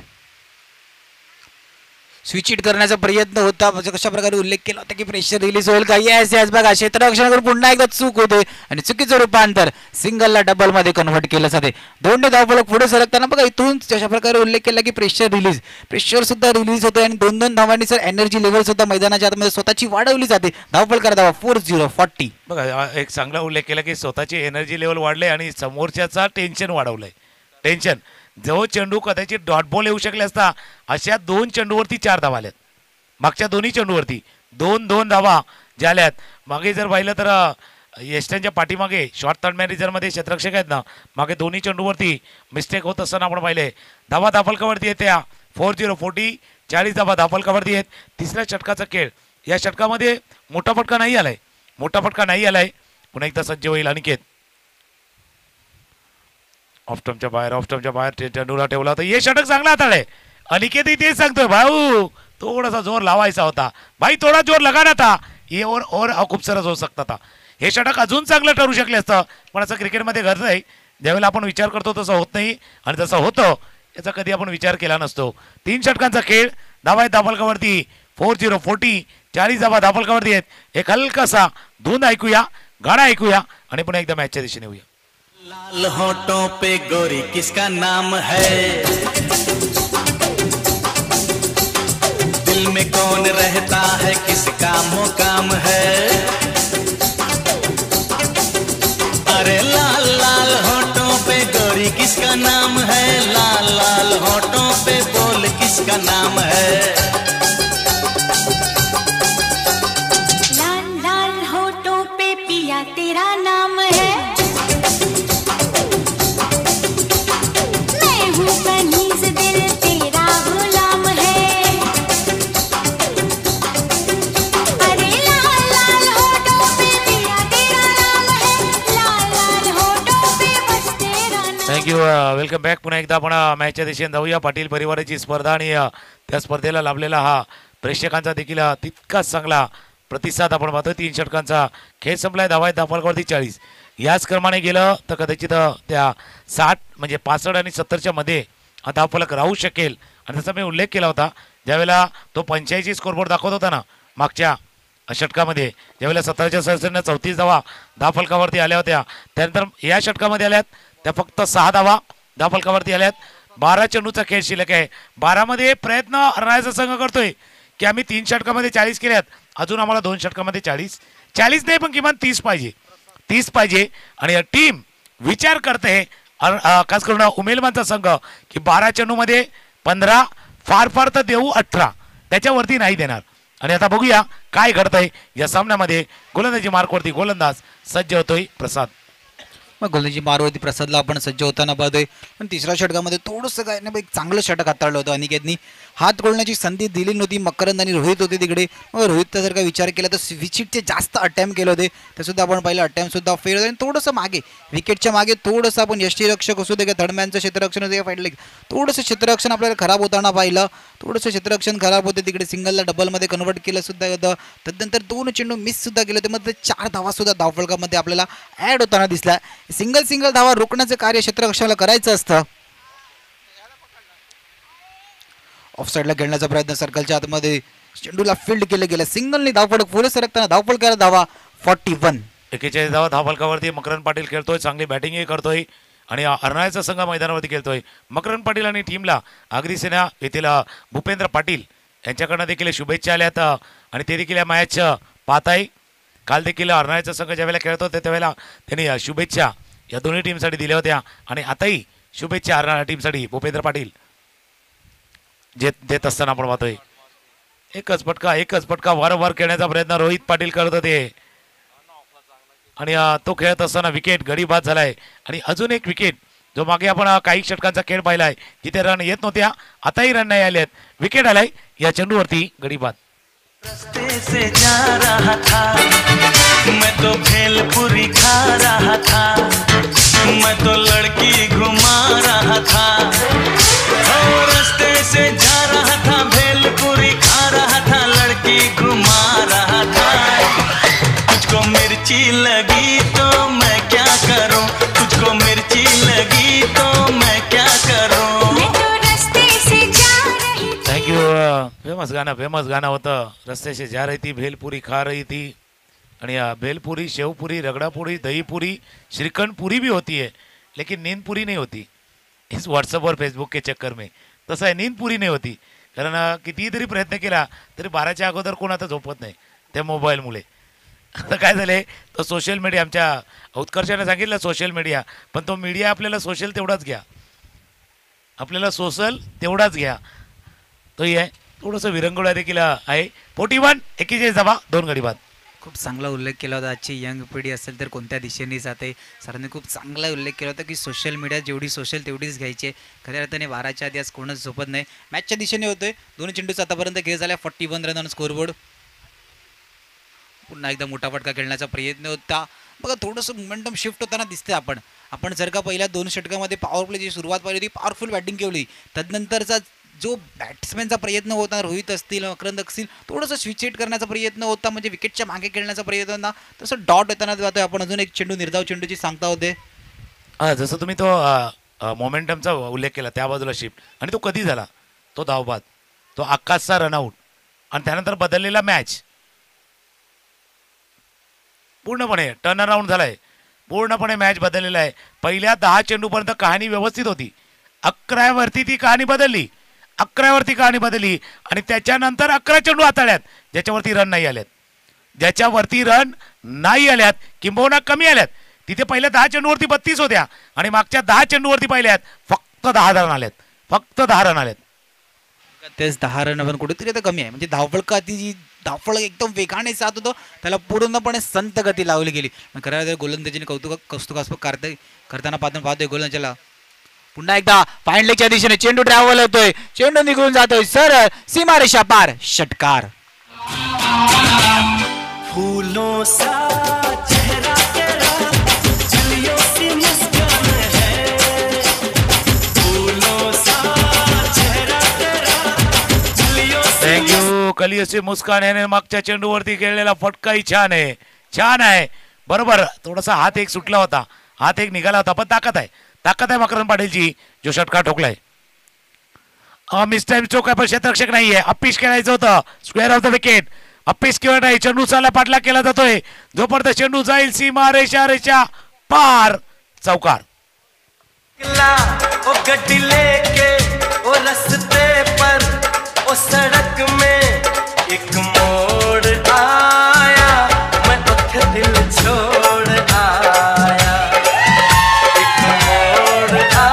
S1: स्विच इट करण्याचा प्रयत्न होता, म्हणजे कशा प्रकारे उल्लेख केला होता की प्रेशर रिलीज होईल का. येस येस बघा क्षेत्ररक्षणाकडून पुन्हा एकदा चूक होते आणि चुकीचं रूपांतर सिंगलला डबल मध्ये कन्व्हर्ट केलं जाते. 2 धावफलक पुढे सरकताना बघा इथून अशा प्रकारे उल्लेख केला की प्रेशर सुद्धा रिलीज होते आणि 2 धावांनी सर एनर्जी लेवल सुद्धा मैदानाच्या आतमध्ये स्वतःची वाढवली जाते. धावफलक करा धावा 40-40.
S2: बघा एक चांगला उल्लेख केला की स्वतःची एनर्जी लेवल वाढले आणि समोरच्याचा टेन्शन वाढवलंय. टेन्शन जो चेंडू कदाचित डॉट बॉल येऊ शकले असता अशा 2 चेंडूवरती 4 धावा आल्यात. मागच्या दोन्ही चेंडूवरती 2-2 धावा ज्या आल्यात. मागे जर पाहिलं तर येस्टर्नच्या पाठीमागे शॉर्ट थर्ड मॅन रिझर्वमध्ये क्षेत्ररक्षक आहेत ना, मागे दोन्ही चेंडूवरती मिस्टेक होत असताना आपण पाहिले. धावा धाफलकावरती येत्या 40-40 40 धावा धाफलकावरती आहेत. तिसऱ्या षटकाचा खेळ, या षटकामध्ये मोठा फटका नाही आलाय, पुन्हा एकदा सज्ज होईल अनिकेत. ऑफस्टमच्या बाहेर चेंडूला ठेवला होता. हे षटक चांगला हाताळलंय अनिकेत. तेच सांगतोय भाऊ थोडासा जोर लावायचा होता भाई, थोडा जोर लगाना था, ये और खूप सरस होऊ शकता था. हे षटक अजून चांगलं ठरू शकले असतं पण असं क्रिकेटमध्ये घडत नाही. ज्यावेळेला आपण विचार करतो तसं होत नाही आणि जसं होतं याचा कधी आपण विचार केला नसतो. 3 षटकांचा खेळ, धावा आहेत धाफलकावरती 40-40 40 धावा धाफलकावरती आहेत. एक हलकासा धून ऐकूया, गाणं ऐकूया आणि पुन्हा एकदा मॅचच्या दिशेने येऊया.
S5: लाल होठों पे गोरी किसका नाम है, दिल में कौन रहता है, किसका मुकाम है. अरे लाल लाल होठों पे गोरी किसका नाम है, लाल लाल होठों पे बोल किसका नाम है.
S3: लाल लाल होठों पे पिया तेरा नाम है, मैं हूँ कनीज़ दिल तेरा गुलाम है. अरे लाल लाल होठों पे पिया तेरा नाम है, लाल लाल होठों पे बस तेरा नाम.
S2: थँक्यू. Welcome back. पुन्हा एकदा आपण मॅचच्या दिशेने जाऊया. पाटील परिवाराची स्पर्धा आणि त्या स्पर्धेला लाभलेला हा प्रेक्षकांचा देखील तितकाच चांगला प्रतिसाद आपण पाहतोय. 3 षटकांचा खेळ संपलाय. धावा आहेत धाफलकावरती 40. याच क्रमाने गेलं तर कदाचित त्या 60 म्हणजे 65 आणि 70च्या मध्ये हा धावफलक राहू शकेल. आणि त्याचा मी उल्लेख केला होता ज्यावेळेला तो 85 स्कोरबोर्ड दाखवत होता ना मागच्या षटकामध्ये, ज्यावेळेला 17च्या सदस्यांना 34 धावा धावफलकावरती आल्या होत्या. त्यानंतर या षटकामध्ये आल्यात त्या फक्त 6 धावा धावफलकावरती आल्यात. 12 चेंडूचा खेळ शिल्लक आहे. 12 मध्ये प्रयत्न हरण्याचा संघ करतोय की आम्ही 3 षटकामध्ये 40 केल्यात, अजून आम्हाला 2 षटकामध्ये 40 नाही पण किमान 30 पाहिजे. आणि टीम विचार करते खास करून उमेलमानचा संघ की 12 चेंडूमध्ये 15, फार तर देऊ 18, त्याच्यावरती नाही देणार. आणि आता बघूया काय घडतंय या सामन्यामध्ये. गोलंदाजी मार्कवरती गोलंदाज सज्ज होतोय प्रसाद.
S1: मग गोलंदाजी मारवरती प्रसादला आपण सज्ज होताना पाहतोय. पण तिसऱ्या षटकामध्ये थोडंसं काय ना एक चांगलं षटक हाताळलं होतं अनिकेतनी. हात खोलण्याची संधी दिली नव्हती. मकरंद आणि रोहित होते तिकडे. मग रोहितचा जर का विचार केला तर स्विचिटचे जास्त अटॅम्प्ट केले होते, ते सुद्धा आपण पाहिलं अटॅम्प्ट सुद्धा फेल होते. आणि थोडंसं मागे विकेटच्या मागे थोडंसं आपण यष्टीरक्षक असू दे का थर्डमॅनचं क्षेत्ररक्षण होते फाईट, थोडंसं क्षेत्ररक्षण आपल्याला खराब होताना पाहिलं. थोडंसं क्षेत्ररक्षण खराब होते तिकडे. सिंगलला डबलमध्ये कन्वर्ट केलं सुद्धा होतं. त्यानंतर 2 चेंडू मिस सुद्धा केले होते. मग 4 धावा सुद्धा धावफलकामध्ये आपल्याला ॲड होताना दिसला. सिंगल धावा रोखण्याचं कार्य क्षेत्ररक्षणाला करायचं असतं. ऑफसाईडला खेळण्याचा प्रयत्न सर्कलच्या आतमध्ये चेंडूला फील्ड केलं गेलं. सिंगलने धावफलक पुढे सरकताना धावफलकाला धावा 41.
S2: 41 धावा धावफलकावरती मकरंद पाटील खेळतोय. चांगली बॅटिंगही करतोय आणि अर्नाळ्याचा संघ मैदानावरती खेळतोय. मकरंद पाटील आणि टीमला आगरी सेना येथील भूपेंद्र पाटील यांच्याकडनं देखील शुभेच्छा आल्यात आणि ते देखील या मॅच पाहत आहे. काल देखील अर्नाळ्याचा संघ ज्यावेळेला खेळत होते त्यावेळेला त्यांनी शुभेच्छा या दोन्ही टीमसाठी दिल्या होत्या आणि आताही शुभेच्छा अर्नाळा टीमसाठी भूपेंद्र पाटील देत असताना आपण पाहतोय. एकच फटका वारंवार खेळण्याचा प्रयत्न रोहित पाटील करत होते आणि तो खेळत असताना विकेट गडी बाद झालाय. आणि अजून एक विकेट जो मागे आपण काही षटकांचा खेळ पाहिलाय जिथे रन येत नव्हत्या, आताही रन नाही आले आहेत. विकेट आलाय या चेंडूवरती गडी बाद.
S5: रास्ते से जा रहा था मैं तो भेलपुरी खा रहा था, मैं तो लड़की घुमा रहा था, ओ रास्ते से जा रहा था भेलपुरी खा रहा था, लड़की घुमा रहा था. तुझको मिर्ची लगी तो मैं क्या करूं, तुझको मिर्ची लगी तो मैं क्या करूं.
S3: मैं तो रास्ते से जा रही थी.
S2: थँक्यू. फेमस गाणं होतं. रस्ते से जा रही थी भेलपुरी खा रही थी. आणि भेलपुरी, शेवपुरी, रगडापुरी, दहीपुरी, श्रीखंडपुरी भी होती है लेकिन नींदपुरी नहीं होती इस व्हॉट्सअप और फेसबुक के चक्कर में. तसं आहे, नींदपुरी नाही होती. कारण कितीही तरी प्रयत्न केला तरी 12च्या अगोदर कोण आता झोपत नाही त्या मोबाईलमुळे. आता काय झालंय, तो सोशल मीडिया, आमच्या उत्कर्षाने सांगितलं सोशल मीडिया, पण तो मीडिया आपल्याला सोशल तेवढाच घ्या, आपल्याला सोशल तेवढाच घ्या. तोही आहे. थोडंसं विरंगुळा देखील आहे. 41 41 धावा 2 गडी बाद.
S1: खूप चांगला उल्लेख केला होता. आजची यंग पिढी असेल तर कोणत्या दिशेने जाते. सरांनी खूप चांगला उल्लेख केला होता की सोशल मीडिया जेवढी सोशल तेवढीच घ्यायची. खऱ्या अर्थाने 12च्या आधी आज कोणच झोपत नाही. मॅचच्या दिशेने होतोय. दोन्ही चेंडूचा आतापर्यंत खेळ झाला. 41 रन ऑन स्कोरबोर्ड. पुन्हा एकदा मोठा फटका खेळण्याचा प्रयत्न होता. बघा थोडंसं मोमेंटम शिफ्ट होताना दिसते. आपण जर का पहिल्या 2 षटकामध्ये पॉवर प्लेची सुरुवात पाहिली होती, पॉवरफुल बॅटिंग केली. तदनंतरचा जो बॅट्समॅनचा प्रयत्न होता, रोहित असतील, मकरंद असतील, थोडंसं स्विच हिट करण्याचा प्रयत्न होता, म्हणजे विकेटच्या मागे खेळण्याचा प्रयत्न होता. तसं डॉट येताना जातोय. आपण अजून एक चेंडू, निर्धाव चेंडूची सांगता होते.
S2: जसं तुम्ही तो मोमेंटमचा उल्लेख केला, त्या बाजूला शिफ्ट, आणि तो कधी झाला, तो धावबाद, तो आकाशचा रनआउट, आणि त्यानंतर बदललेला मॅच पूर्णपणे टर्न अराउंड झालाय. पूर्णपणे मॅच बदललेला आहे. पहिल्या 10 चेंडूपर्यंत कहाणी व्यवस्थित होती. 11वरती ती कहाणी बदलली. 11वरती कहाणी बदलली आणि त्याच्यानंतर 11 चेंडू हाताळ्यात ज्याच्यावरती रन नाही आल्यात. ज्याच्यावरती रन नाही आल्यात किंबहुना कमी आल्यात. तिथे पहिल्या 10 चेंडूवरती 32 होत्या आणि मागच्या 10 चेंडूवरती पाहिल्यात फक्त 10 रन आल्यात. फक्त 10 रन आल्यात.
S1: तेच 10 रन पण कुठेतरी आता कमी आहे. म्हणजे धावफळ एकदम वेगाने जात होतं, त्याला पूर्णपणे संत गती लावली गेली. खऱ्या अर्थाने गोलंदाजीने कौतुकास्पद करताना पाहतोय गोलंदाजीला. पुन्हा एकदा फाईन लेगच्या दिशेने चेंडू ट्रॅव्हल होतोय. चेंडू निघून जातोय सरळ सीमारेषा पार. षटकार.
S5: फूलों सा चेहरा तेरा, झुलियों सी मुस्कान है, फूलों सा चेहरा तेरा, झुलियों सी.
S2: थँक्यू. कलियसी मुस्कान याने मागच्या चेंडूवरती खेळलेला फटकाही छान आहे. छान आहे. बरोबर. थोडासा हात एक सुटला होता, हात एक निघाला होता, पण ताकद आहे मकरंद पाटीलची, जो षटकार ठोकलाय. मिस टाइम चोक आहे, पण क्षेत्ररक्षक नाहीये. अप्पीश खेळायचं होतं. Square of the wicket. अप्पीश किंवा नाही, चेंडू चाला पाठला केला जातोय. जोपर्यंत चेंडू जाईल सीमा रेषा पार. चौकार.
S5: ओ गड्डी लेके ओ रस्ते पर, ओ सड़क में एक मोड़ आया, मैं उठ दिल छोड़ आया, एक मोड़ आया.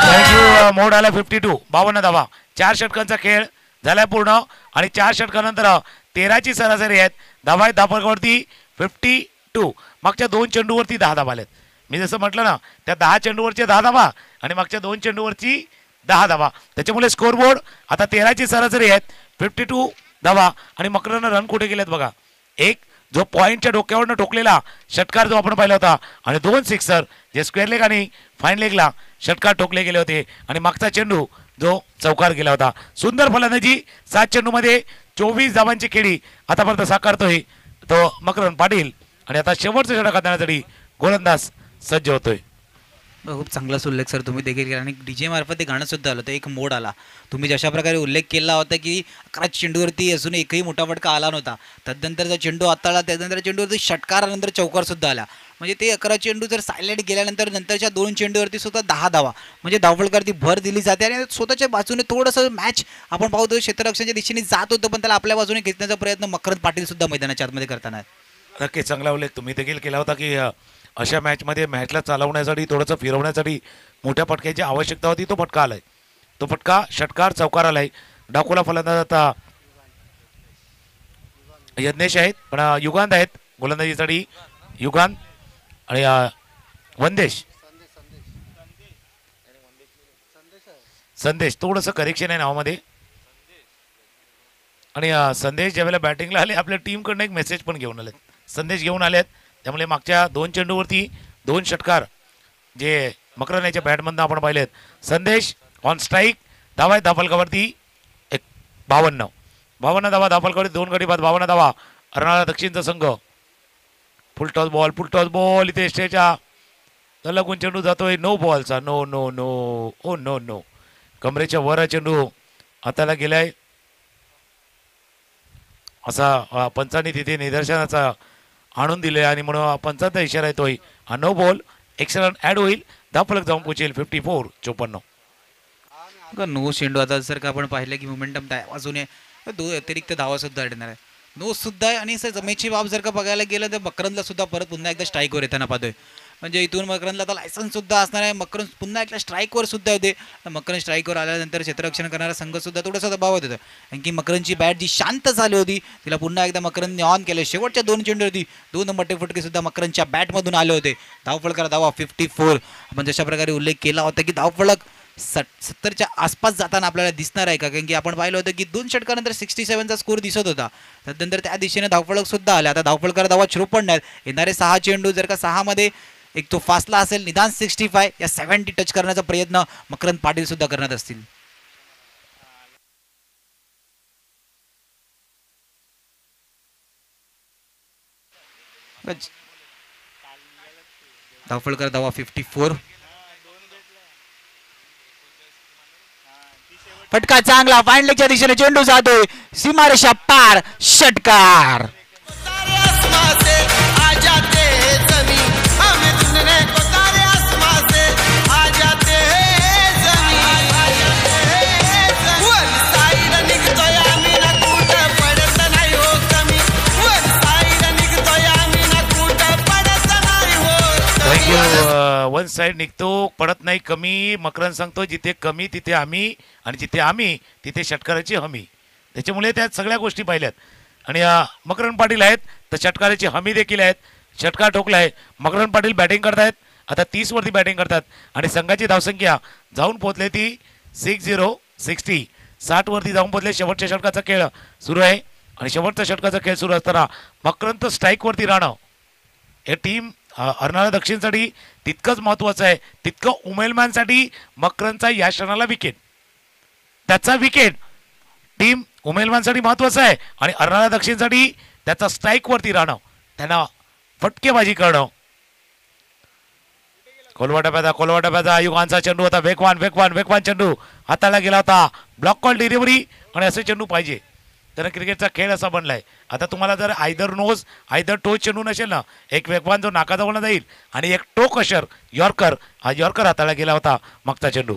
S2: थँक्यू. मोड आला 52. 52 धावा. 4 षटकांचा खेळ झालाय पूर्ण आणि 4 षटकानंतर 13ची सरासरी आहेत. धावा आहेत धापकावरती 52. मागच्या 2 चेंडूवरती 10 धावा आल्यात. मी जसं म्हटलं ना, त्या 10 चेंडूवरच्या 10 धावा आणि मागच्या 2 चेंडूवरची 10 धावा, त्याच्यामुळे स्कोरबोर्ड आता 13ची सरासरी आहेत. 52 धावा आणि मकरनं रन कुठे गेलेत बघा. एक जो पॉईंटच्या डोक्यावरनं ठोकलेला षटकार जो आपण पाहिला होता आणि 2 सिक्सर जे स्क्वेअर लेग आणि फाईन लेगला षटकार ठोकले गेले होते आणि मागचा चेंडू जो चौकार गेला होता. सुंदर फलंदाजी. 7 चेंडूमध्ये 24 धावांची खेळी आतापर्यंत साकारतोय तो मकरंद पाटील आणि आता शेवटचा षटक हाताळण्यासाठी गोलंदाज सज्ज होतोय.
S1: खूप चांगलाच उल्लेख सर तुम्ही देखील केला आणि डीजे मार्फत ते गाणं सुद्धा आलं होतं. एक मोड आला. तुम्ही जशा प्रकारे उल्लेख केला होता की 11 चेंडूवरती अजून एकही मोठा फटका आला नव्हता. तदनंतरचा चेंडू हाताळला, त्यानंतर चेंडूवरती षटकारानंतर चौकार सुद्धा आला. म्हणजे ते 11 चेंडू जर सायलेंट गेल्यानंतर नंतरच्या 2 चेंडूवरती सुद्धा 10 धावा, म्हणजे धावफलकारती भर दिली जाते आणि स्वतःच्या बाजूने थोडंसं मॅच आपण पाहतो क्षेत्ररक्षणाच्या दिशेने जात होतं, पण त्याला आपल्या बाजूने घेतण्याचा प्रयत्न मकरंद पाटील सुद्धा मैदानाच्या आतमध्ये करताना.
S2: नक्कीच चांगला उल्लेख तुम्ही देखील केला होता की अशा मॅचमध्ये मॅचला चालवण्यासाठी थोडंसं फिरवण्यासाठी मोठ्या फटक्याची आवश्यकता होती. तो फटका आलाय. तो फटका षटकार चौकार आलाय. डाकोला फलंदाज आता यज्ञेश आहेत, पण युगांत आहेत गोलंदाजीसाठी. युगांत आणि वंदेश संदेश थोडंसं करेक्शन आहे नावामध्ये. आणि संदेश ज्यावेळेला बॅटिंगला आले आपल्या टीमकडनं एक मेसेज पण घेऊन आलेत. संदेश घेऊन आलेत त्यामुळे मागच्या 2 चेंडूवरती 2 षटकार जे मकरन याच्या बॅटमधनं आपण पाहिलेत. संदेश ऑन स्ट्राईक, धावा आहेत धावफलकावरती 52 धावा धावफलकावरती 2 गडी बाद 52 धावा. अर्नाळा दक्षिणचा संघ. फुल टॉस बॉल इथे स्टेच्या लागून चेंडू जातोय. नो बॉलचा no no no oh no no. कमरेच्या वर चेंडू हाताला गेलाय असा पंचांनी तिथे निदर्शनाचा आणून दिले आणि म्हणून पंचांचा इशारा येतोय. हा no ball. Extra run add होईल. धावफलक जाऊन पोचेल 54-54.
S1: नो चेंडू आता जर का आपण पाहिलं की मोमेंटम त्या बाजूने 2 अतिरिक्त धावा सुद्धा येणार आहे. नो सुद्धा आहे आणि जमेची बाब जर का बघायला गेलं तर मकरनला सुद्धा परत पुन्हा एकदा स्ट्राईकवर येताना पाहतोय. म्हणजे इथून मकरनला आता लायसन्स सुद्धा असणार आहे. मकरन पुन्हा एकदा स्ट्राईकवर सुद्धा येते. मकरन स्ट्राईकवर आल्यानंतर क्षेत्ररक्षण करणारा संघ सुद्धा थोडासा दबावात येतो. कारण की मकरनची बॅट जी शांत झाली होती तिला पुन्हा एकदा मकरनने ऑन केले. शेवटच्या 2 चेंडूवरती 2 मोठे फटके सुद्धा मकरनच्या बॅटमधून आले होते. धावफलकाला धावा 54. आपण जशा प्रकारे उल्लेख केला होता की धावफलक 70च्या आसपास जाताना आपल्याला दिसणार आहे का. कारण की आपण पाहिलं होतं की 2 षटकानंतर 67चा स्कोर दिसत होता. त्यानंतर त्या दिशेने धावफलक सुद्धा आले. आता धावफलकाला धावा 54 आहेत. येणारे 6 चेंडू जर का 6 मध्ये एक तो फासला असेल निदान 65 या 70 टच करण्याचा प्रयत्न मकरंद पाटील सुद्धा करणार असतील. धावफलकर धावा 54. फटका चांगला फाईनलेगच्या दिशेने चेंडू जातोय सीमारेषा पार. षटकार.
S2: वन साइड निघतो पडत नाही कमी. मकरन सांगतो जिथे कमी तिथे आम्ही आणि जिथे आम्ही तिथे षटकाराची हमी. त्याच्यामुळे त्या सगळ्या गोष्टी पाहिल्यात. आणि मकरन पाटील आहेत तर षटकाराची हमी देखील आहेत. षटकार ठोकला आहे. मकरन पाटील बॅटिंग करतायत आता 30 वरती बॅटिंग करतात आणि संघाची धावसंख्या जाऊन पोहोचले ती 60 वरती जाऊन पोहोचले. शेवटच्या षटकाचा खेळ सुरू आहे आणि शेवटच्या षटकाचा खेळ सुरू असताना मकरन तर स्ट्राईक वरती राहणं हे टीम अर्नाळा दक्षिणसाठी तितकंच महत्वाचं आहे तितकं उमेलमॅनसाठी मकरनचा या क्षणाला विकेट. त्याचा विकेट टीम उमेलमॅनसाठी महत्वाचं आहे आणि अर्नाळा दक्षिणसाठी त्याचा स्ट्राईक वरती राहणं त्यांना फटकेबाजी करणं. कोलवाटाप्याचा युगांचा चेंडू होता. वेगवान चेंडू हाताला गेला होता. ब्लॉक कॉल डिलिव्हरी आणि असे चेंडू पाहिजे तर क्रिकेटचा खेळ असा बनलाय. आता तुम्हाला जर आयदर नोज आयदर टोच चेंडू नसेल ना एक वेगवान जो नाकाजवळ जाईल आणि एक टो कशर यॉर्कर हा यॉर्कर हाताला गेला होता मागचा चेंडू.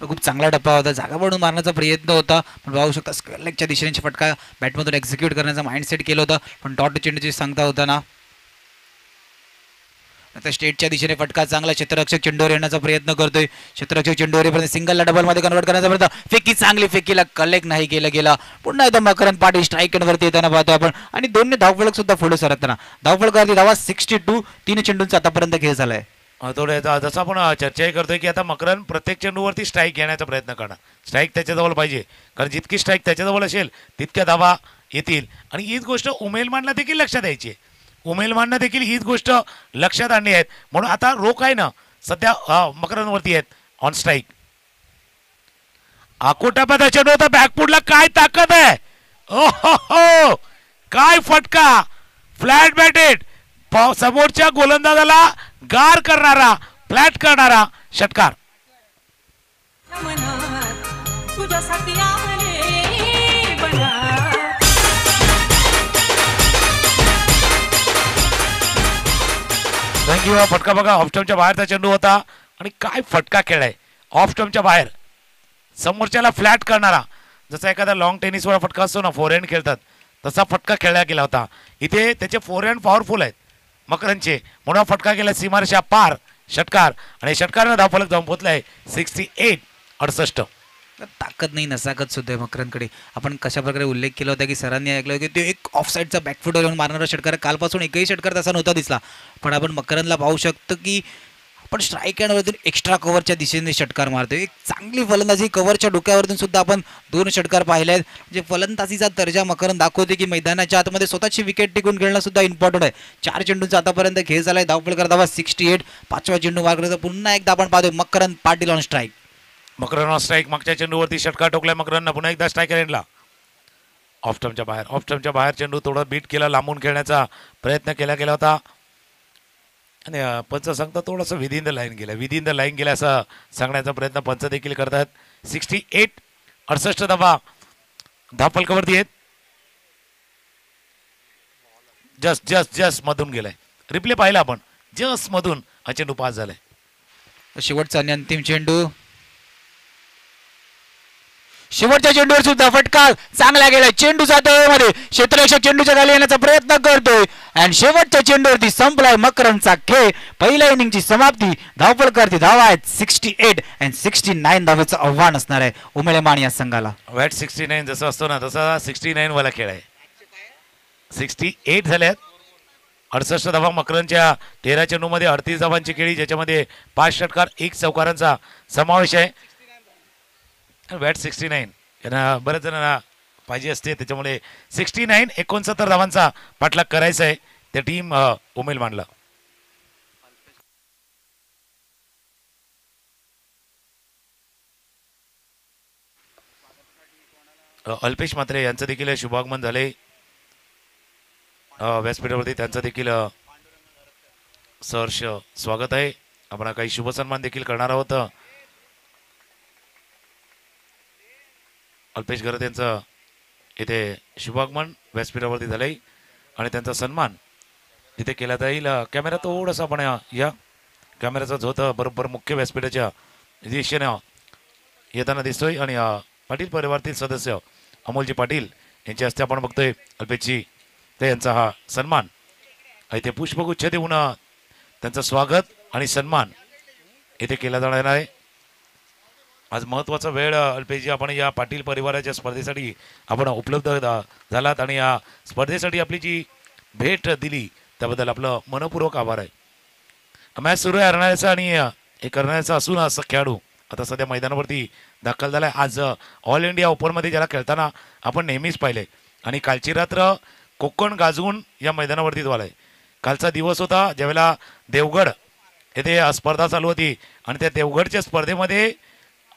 S1: खूप चांगला टप्पा होता. जागा पडून मारण्याचा प्रयत्न होता पण पाहू शकता स्क्वेअरलेगच्या दिशेने फटका बॅटमधून एक्झिक्यूट करण्याचा माइंडसेट केलं होतं पण डॉट चेंडूची सांगता होता ना. आता स्टेटच्या दिशेने फटका चांगला. क्षेत्ररक्षक चेंडूवर येण्याचा प्रयत्न करतोय. क्षेत्ररक्षक चेंडूवर सिंगलला डबलमध्ये कन्वर्ट करण्याचा प्रयत्न. फेकी चांगली फेकीला कलेक्ट नाही केलं गेला. पुन्हा एकदा मकरंद पाटील स्ट्राईक वरती येताना पाहतो आपण आणि दोन्ही धावफलक सुद्धा पुढे सरकताना. धावफलकावरती धावा 62. 3 चेंडूंचा आतापर्यंत खेळ झालाय.
S2: थोडं जसं आपण चर्चाही करतोय की आता मकरन प्रत्येक चेंडूवरती स्ट्राईक घेण्याचा प्रयत्न करणार. स्ट्राईक त्याच्याजवळ पाहिजे कारण जितकी स्ट्राईक त्याच्याजवळ असेल तितक्या धावा येतील. आणि हीच गोष्ट उमेलमानला देखील लक्षात द्यायची आहे. उमेलमाननं देखील हीच गोष्ट लक्षात आणली आहेत म्हणून आता रोख आहे ना सध्या मकरनवरती आहेत ऑन स्ट्राईक. आकोटापादा चेंडू होता बॅकफुटला. काय ताकद आहे. ओ काय फटका. फ्लॅट बॅटेड समोरच्या गोलंदाजाला गार करणारा फ्लॅट करणारा षटकार. थँक्यू. फटका बघा ऑफ स्टंपच्या बाहेरचा चेंडू होता आणि काय फटका खेळाय. ऑफ स्टंपच्या बाहेर समोरच्याला फ्लॅट करणारा जसा एखादा लॉंग टेनिसवर फटका असतो ना फोरहँड खेळतात तसा फटका खेळला गेला होता. इथे त्याचे फोरहँड पॉवरफुल आहेत मकरनचे म्हणून फटका गेला सीमारेषा पार षटकार आणि षटकारानं धावफलक जाऊन पोहोचलाय 68.
S1: ताकद नाही नसाकत सुद्धा आहे मकरंदकडे. आपण कशा प्रकारे उल्लेख केला होता की सरांनी ऐकलं की ते एक ऑफ साईडचा बॅकफुटवर येऊन मारणारा षटकार कालपासून एकही षटकार तसा नव्हता दिसला. पण आपण मकरंदला पाहू शकतो की आपण स्ट्राईक हँडवरतून एक्स्ट्रा कव्हरच्या दिशेने षटकार मारतोय. एक चांगली फलंदाजी कव्हरच्या डोक्यावरतून सुद्धा आपण 2 षटकार पाहिले आहेत. म्हणजे फलंदाजीचा दर्जा मकरंद दाखवते की मैदानाच्या आतमध्ये स्वतःची विकेट टिकून खेळणं सुद्धा इम्पॉर्टंट आहे. 4 चेंडूंचा आतापर्यंत खेळ झालाय. धावफलकर धावा 68. 5वा चेंडू मार करतो. पुन्हा एकदा आपण पाहतोय Makarand Patil on strike.
S2: Makarand on strike. मागच्या चेंडूवरती षटकार टोकलाय मकरननं. पुन्हा एकदा स्ट्रायकर एंडला. ऑफ स्टंपच्या बाहेर चेंडू थोडा बीट केला. लांबून खेळण्याचा प्रयत्न केला होता आणि पंच सांगता थोडंसं विदिन द लाईन गेला असं सांगण्याचा प्रयत्न पंच देखील करतात. 68. 68 धावा धावफलकावरती आहेत. जस्ट मधून गेलाय. रिप्ले पाहिला आपण. जस्ट मधून हा चेंडू पास झालाय.
S1: शेवटचा आणि अंतिम चेंडू. शेवटच्या चेंडूवर सुद्धा फटका चांगला गेला. चेंडू जातोय मध्ये. क्षेत्ररक्षक चेंडूच्या खाली येण्याचा प्रयत्न करतोय आणि शेवटच्या चेंडूवरती संपलाय मकरंदचा खेळ. पहिल्या इनिंगची समाप्ती. धावफलकावरती धावा आहेत 68 आणि 69 धावेचं आव्हान असणार आहे उमेळमान या संघाला.
S2: वॅट 69 जसं असतो ना तसा 69 वाला खेळ आहे. 68 झाल्यात. 68 धावा मकरंदच्या 13 चेंडूमध्ये 38 धावांची खेळी ज्याच्यामध्ये 5 षटकार 1 चौकारांचा समावेश आहे. वॅट 69 यांना बऱ्याच जणांना पाहिजे असते त्याच्यामुळे 69 69 धावांचा पाठलाग करायचा आहे त्या टीम उमेल मानला. अल्पेश म्हात्रे यांचं देखील शुभागमन झाले व्यासपीठावरती. त्यांचं देखील सहर्ष स्वागत आहे. आपण काही शुभसन्मान देखील करणार आहोत. अल्पेश घरत यांचं इथे शुभागमन व्यासपीठावरती झालंय आणि त्यांचा सन्मान इथे केला जाईल. कॅमेरा थोडासा आपण या कॅमेऱ्याचा झोत बरोबर मुख्य व्यासपीठाच्या दिशेनं येताना दिसतोय आणि पाटील परिवारातील सदस्य अमोलजी पाटील यांच्या हस्ते आपण बघतोय अल्पेशजी ते यांचा हा सन्मान. इथे पुष्पगुच्छ देऊन त्यांचं स्वागत आणि सन्मान इथे केला जाणार आहे. आज महत्त्वाचा वेळ अल्पेशजी आपण या पाटील परिवाराच्या स्पर्धेसाठी आपण उपलब्ध झालात आणि या स्पर्धेसाठी आपली जी भेट दिली त्याबद्दल आपलं मनपूर्वक आभार आहे. मॅच सुरू आहे हरणाऱ्याचा आणि हे करण्याचा असून असं खेळाडू आता सध्या मैदानावरती दाखल झालाय. आज ऑल इंडिया ओपनमध्ये ज्याला खेळताना आपण नेहमीच पाहिले आणि कालची रात्र कोकण गाजवून या मैदानावरती झालाय. कालचा दिवस होता ज्यावेळेला देवगड येथे स्पर्धा चालू होती आणि त्या देवगडच्या स्पर्धेमध्ये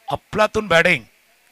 S2: अफलातून बॅटिंग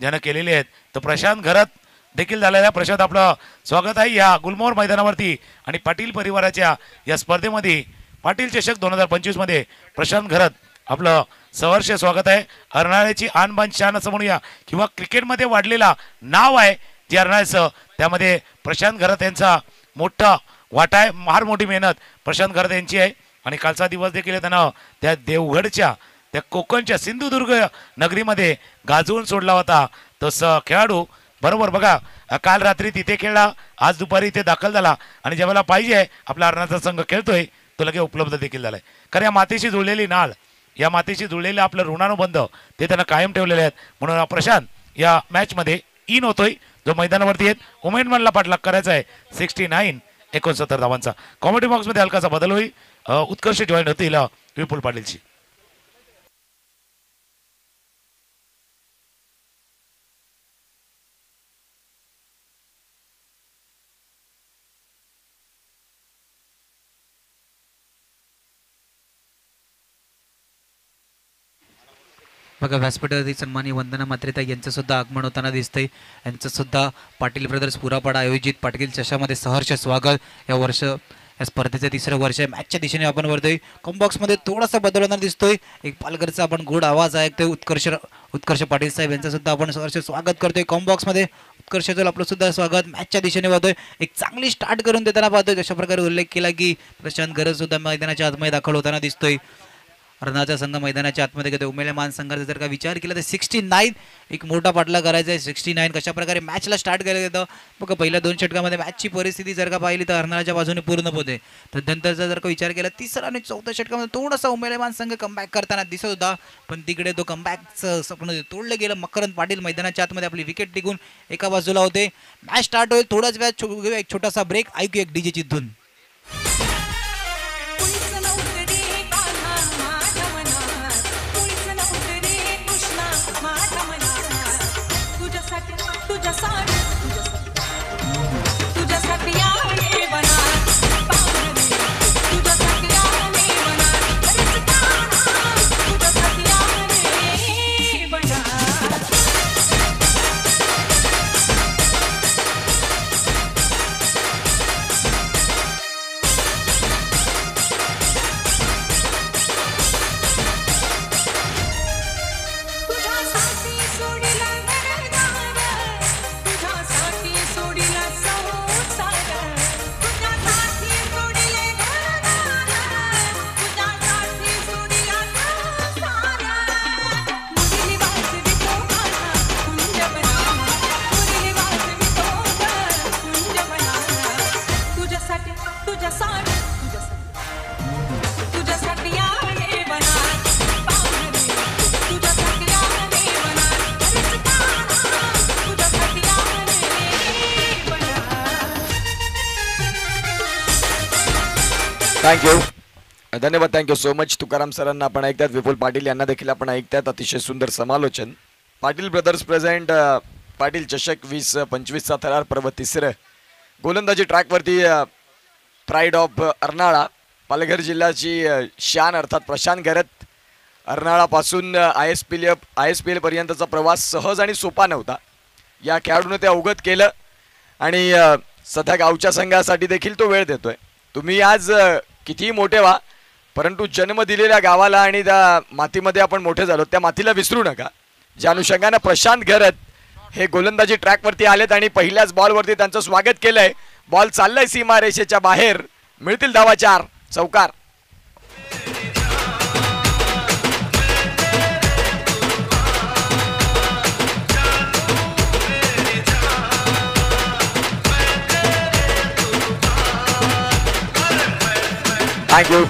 S2: ज्यानं केलेली आहेत तर प्रशांत घरत देखील झालेला आहे. प्रशांत आपलं स्वागत आहे या गुलमोहर मैदानावरती आणि पाटील परिवाराच्या या स्पर्धेमध्ये पाटील चषक 2025 मध्ये प्रशांत घरत आपलं सहर्ष स्वागत आहे. अर्नाळ्याची आणबाण शान असं म्हणूया किंवा क्रिकेटमध्ये वाढलेला नाव आहे जे अर्नाळ्याचं त्यामध्ये प्रशांत घरत यांचा मोठा वाटा आहे. फार मोठी मेहनत प्रशांत घरत यांची आहे आणि कालचा दिवस देखील त्यानं त्या देवगडच्या त्या कोकणच्या सिंधुदुर्ग नगरीमध्ये गाजवून सोडला होता. तसं खेळाडू बरोबर बघा काल रात्री तिथे खेळला आज दुपारी इथे दाखल झाला आणि ज्यावेळेला पाहिजे आपला अर्नाचा संघ खेळतोय तो लगेच उपलब्ध देखील झालाय. कारण या मातीशी जुळलेली नाळ या मातीशी जुळलेले आपलं ऋणानुबंध ते त्यांना कायम ठेवलेले आहेत. म्हणून प्रशांत या मॅचमध्ये इन होतोय जो मैदानावरती आहेत. उमेदवारला पाठलाग करायचा आहे 69 69 धावांचा. कॉमेडी बॉक्समध्ये हलकासा बदल होईल. उत्कर्ष जॉईन होतील विपुल पाटीलची.
S1: बघा व्यासपीठावरती सन्मानी वंदना मात्रेता यांचं सुद्धा आगमन होताना दिसतंय. यांचं सुद्धा पाटील ब्रदर्स पुरापाडा आयोजित पाटील चषामध्ये सहर्ष स्वागत. या वर्ष या स्पर्धेचं 3रं वर्ष आहे. मॅचच्या दिशेने आपण वरतोय. कॉम्बॉक्समध्ये थोडासा बदल होताना दिसतोय. एक पालघरचा आपण गोड आवाज ऐकतोय. उत्कर्ष पाटील साहेब यांचं सुद्धा आपण सहर्ष स्वागत करतोय. कॉम्बॉक्समध्ये उत्कर्षाचं आपलं सुद्धा स्वागत. मॅचच्या दिशेने वाहतोय. एक चांगली स्टार्ट करून देताना पाहतोय. अशा प्रकारे उल्लेख केला की प्रशांत घरत सुद्धा मैदानाच्या आतमध्ये दाखल होताना दिसतोय. अर्नाचा संघ मैदानाच्या आतमध्ये घेतो. उमेदमान संघाचा जर का विचार केला तर 69 एक मोठा पाठला करायचा आहे. 69 कशा प्रकारे मॅचला स्टार्ट केलं जातं बघा. पहिल्या 2 षटकामध्ये मॅचची परिस्थिती जर का पाहिली तर अर्नाच्या बाजूने पूर्ण होते. तदनंतरचा जर का विचार केला 3रा आणि 4थ्या षटकामध्ये थोडासा उमेदमान संघ कमबॅक करताना दिसत होता, पण तिकडे तो कमबॅकचं स्वप्न तोडलं गेलं. मकरंद पाटील मैदानाच्या आतमध्ये आपली विकेट टिकून एका बाजूला होते. मॅच स्टार्ट होईल. थोडाच वेळ एक छोटासा ब्रेक. ऐकू एक डीजेची धून.
S6: थँक्यू, धन्यवाद. Thank you so much. तुकाराम सरांना आपण ऐकतात, विपुल पाटील यांना देखील आपण ऐकतात. अतिशय सुंदर समालोचन. पाटील ब्रदर्स प्रेझेंट पाटील चषक 2025चा थरार पर्व 3. गोलंदाजी ट्रॅकवरती प्राईड ऑफ अर्नाळा, पालघर जिल्ह्याची शान अर्थात प्रशांत गरत. अर्नाळापासून ISPL पर्यंतचा प्रवास सहज आणि सोपा नव्हता. या खेळाडूने ते अवगत केलं आणि सध्या गावच्या संघासाठी देखील तो वेळ देतोय. तुम्ही आज कितीही मोठे व्हा, परंतु जन्म दिलेल्या गावाला आणि त्या मातीमध्ये आपण मोठे झालो, त्या मातीला विसरू नका. ज्या अनुषंगानं प्रशांत गरत हे गोलंदाजी ट्रॅकवरती आलेत आणि पहिल्याच बॉलवरती त्यांचं स्वागत केलंय. बॉल चाललाय सीमारेषेच्या बाहेर. मिळतील धावा 4. चौकार. थँक्यू.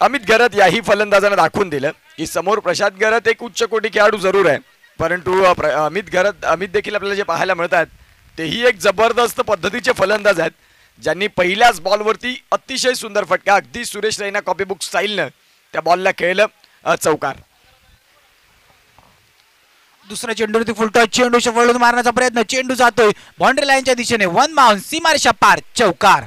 S6: अमित गरत याही फलंदाजानं दाखवून दिलं की समोर प्रशांत गरत एक उच्च कोटी खेळाडू जरूर आहे, परंतु अमित देखील आपल्याला जे पाहायला मिळतात तेही एक जबरदस्त पद्धतीचे फलंदाज आहेत, ज्यांनी पहिल्याच बॉलवरती अतिशय सुंदर फटका अगदी सुरेश रैना कॉपीबुक स्टाईलनं त्या बॉलला खेळलं. चौकार.
S1: दुसरा चेंडूवरती फुल टच. चेंडू वळून मारण्याचा प्रयत्न. चेंडू जातोय बाउंड्री लाईनच्या दिशेने. 1 बाउंस. सीमारेषा पार. चौकार.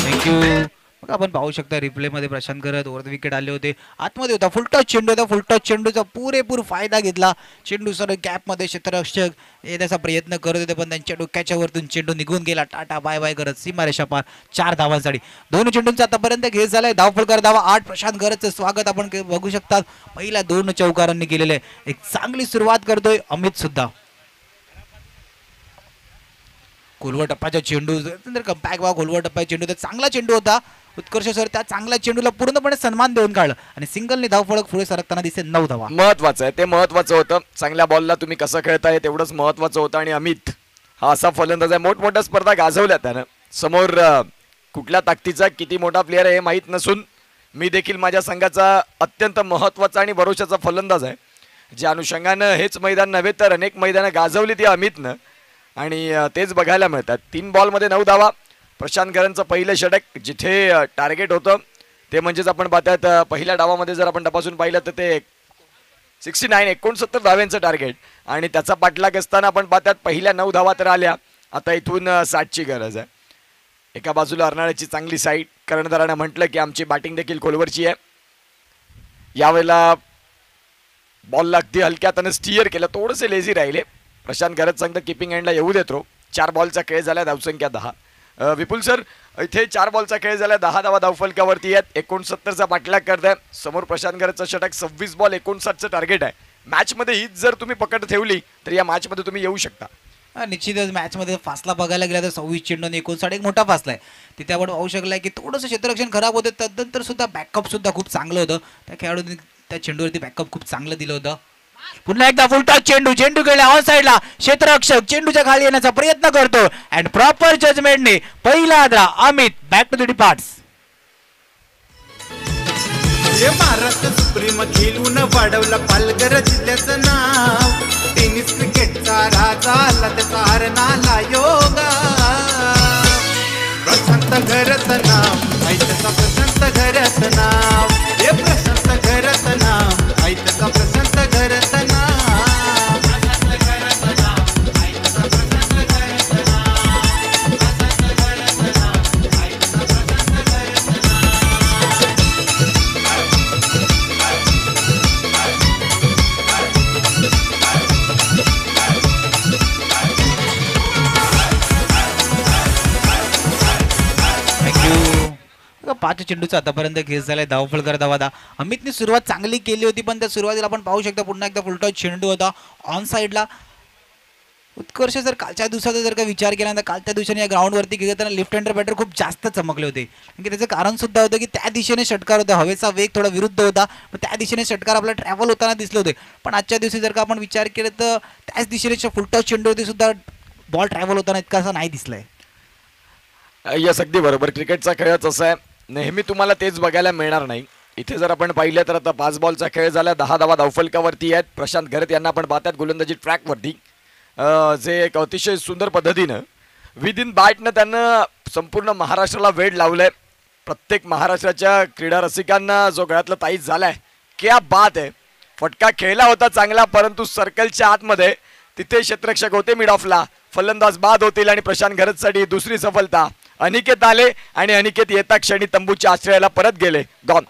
S1: थँक्यू. आपण पाहू शकता रिप्ले मध्ये प्रशांत गरत वर विकेट आले होते. आतमध्ये होता. फुल टच चेंडू होता. फुल टच चेंडूचा पुरेपूर फायदा घेतला. चेंडू सर गॅप मध्ये क्षेत्ररक्षक येण्याचा प्रयत्न करत होते, पण त्यांच्या डोक्याच्या वरतून चेंडू निघून गेला. टाटा बाय बाय करत सीमारेषा पार. 4 धावांसाठी. दोन्ही चेंडूंचा आतापर्यंत खेळ झालाय. धावफलकार धावा 8. प्रशांत गरतचं स्वागत आपण बघू शकतात. पहिल्या 2 चौकारांनी केलेलं आहे. एक चांगली सुरुवात करतोय अमित सुद्धा. खोलवर टप्प्याचा चेंडू कम्पॅक वा खोलवर टप्प्याचा चेंडू तर चांगला चेंडू होता. उत्कर्ष सर त्या चांगल्या चेंडूला पूर्णपणे सन्मान देऊन काढलं आणि सिंगलने धावफलक पुढे सरकताना दिसे. 9 धावा.
S6: महत्वाचं आहे, ते महत्वाचं होतं. चांगल्या बॉलला तुम्ही कसं खेळताय तेवढंच महत्वाचं होतं. आणि अमित हा असा फलंदाज आहे, मोठमोठ्या स्पर्धा गाजवल्या त्यानं. समोर कुठल्या ताकदीचा किती मोठा प्लेअर आहे हे माहीत नसून मी देखील माझ्या संघाचा अत्यंत महत्वाचा आणि भरोशाचा फलंदाज आहे. ज्या अनुषंगानं हेच मैदान नव्हे तर अनेक मैदानं गाजवली ती अमितनं आणि तेच बघायला मिळतात. 3 बॉलमध्ये 9 धावा. प्रशांत गरतचं पहिलं षटक जिथे टार्गेट होतं ते म्हणजेच आपण पाहतात पहिल्या डावामध्ये जर आपण तपासून पाहिलं तर ते 69 धाव्यांचं टार्गेट आणि त्याचा पाठलाग असताना आपण पाहतात पहिल्या 9 धावा तर आल्या. आता इथून 60ची गरज आहे. एका बाजूला अर्नाळ्याची चांगली साईड. कर्णधारानं म्हटलं की आमची बॅटिंग देखील खोलवरची आहे. यावेळेला बॉलला अगदी हलक्यात स्टीअर केलं. थोडेसे लेझी राहिले. प्रशांत गरत सांगतं किपिंग एंडला येऊ देतो. 4 बॉलचा खेळ झाला. धावसंख्या 10. विपुल सर, इथे 4 बॉलचा खेळ झाला, 10 धावा धावफलकावरती आहेत, 69चा पाठलाग करताय. समोर प्रशांत गरजचा षटक, 26 बॉल 59चं टार्गेट आहे. मॅचमध्ये हीच जर तुम्ही पकड ठेवली तर या मॅचमध्ये तुम्ही येऊ शकता.
S1: निश्चितच मॅचमध्ये फासला बघायला गेला तर 26 चेंडू आणि 59 एक मोठा फासला आहे. तिथे आपण पाहू शकलाय की थोडंसं क्षेत्ररक्षण खराब होतं, तदनंतर सुद्धा बॅकअप सुद्धा खूप चांगलं होतं. त्या खेळाडूंनी त्या चेंडूवरती बॅकअप खूप चांगलं दिलं होतं. पुन्हा एकदा फुलटॉस चेंडू, चेंडू गेला ऑन साइडला, क्षेत्ररक्षक चेंडूच्या खाली येण्याचा प्रयत्न करतो अँड प्रॉपर जजमेंटने पहिला आदरा Amit back to the departs.
S7: हे महाराष्ट्र सुप्रीम खेळून वाढवलं पालघर जिल्ह्याचं नाव. टेनिस क्रिकेटचा राजा आला त्याचा हरणाला योगा. प्रशांत घरचं नाव आई त्याचा प्रशांत घरचं नाव. हे प्रशांत घरचं नाव आई त्याचा प्रशांत घरचं नाव.
S1: पाच चेंडूचा आतापर्यंत खेळ झालाय, धावफलकर धावादा. अमितने सुरुवात चांगली केली होती, पण त्या सुरुवातीला आपण पाहू शकता पुन्हा एकदा फुलटॉस चेंडू होता ऑन साइडला. उत्कर्ष जर कालच्या दिवसाचा जर का विचार केला तर कालच्या दिवसाने या ग्राउंडवरती खेळताना लेफ्ट हँडर बॅटर खूप जास्त चमकले होते. कारण की त्याचं कारण सुद्धा होतं की त्या दिशेने षटकार होता, हवेचा वेग थोडा विरुद्ध होता, पण त्या दिशेने षटकार आपला ट्रॅव्हल होताना दिसले होते. पण आजच्या दिवशी जर का आपण विचार केला तर त्याच दिशेने फुलटॉस चेंडूवरती सुद्धा बॉल ट्रॅव्हल होताना इतका असं नाही दिसलाय.
S6: यस, अगदी बरोबर. क्रिकेटचा खेळच असा आहे, नेहमी तुम्हाला तेच बघायला मिळणार नाही. इथे जर आपण पाहिलं तर आता 5 बॉलचा खेळ झाला, 10 धावा धावफलकावरती आहेत. प्रशांत घरत यांना आपण पाहतात गोलंदाजी ट्रॅकवरती, जे एक अतिशय सुंदर पद्धतीनं विदिन बॅटनं त्यांना संपूर्ण महाराष्ट्राला वेळ लावलंय. प्रत्येक महाराष्ट्राच्या क्रीडा रसिकांना जो गळ्यातला ताईत झालाय, क्या बात आहे. फटका खेळला होता चांगला, परंतु सर्कलच्या आतमध्ये तिथे क्षेत्ररक्षक होते मिड ऑफला, फलंदाज बाद होतील आणि प्रशांत घरतसाठी दुसरी सफलता. अनिकेत आले आणि अनिकेत येता क्षणी तंबूच्या आश्रयाला परत गेले. गॉन.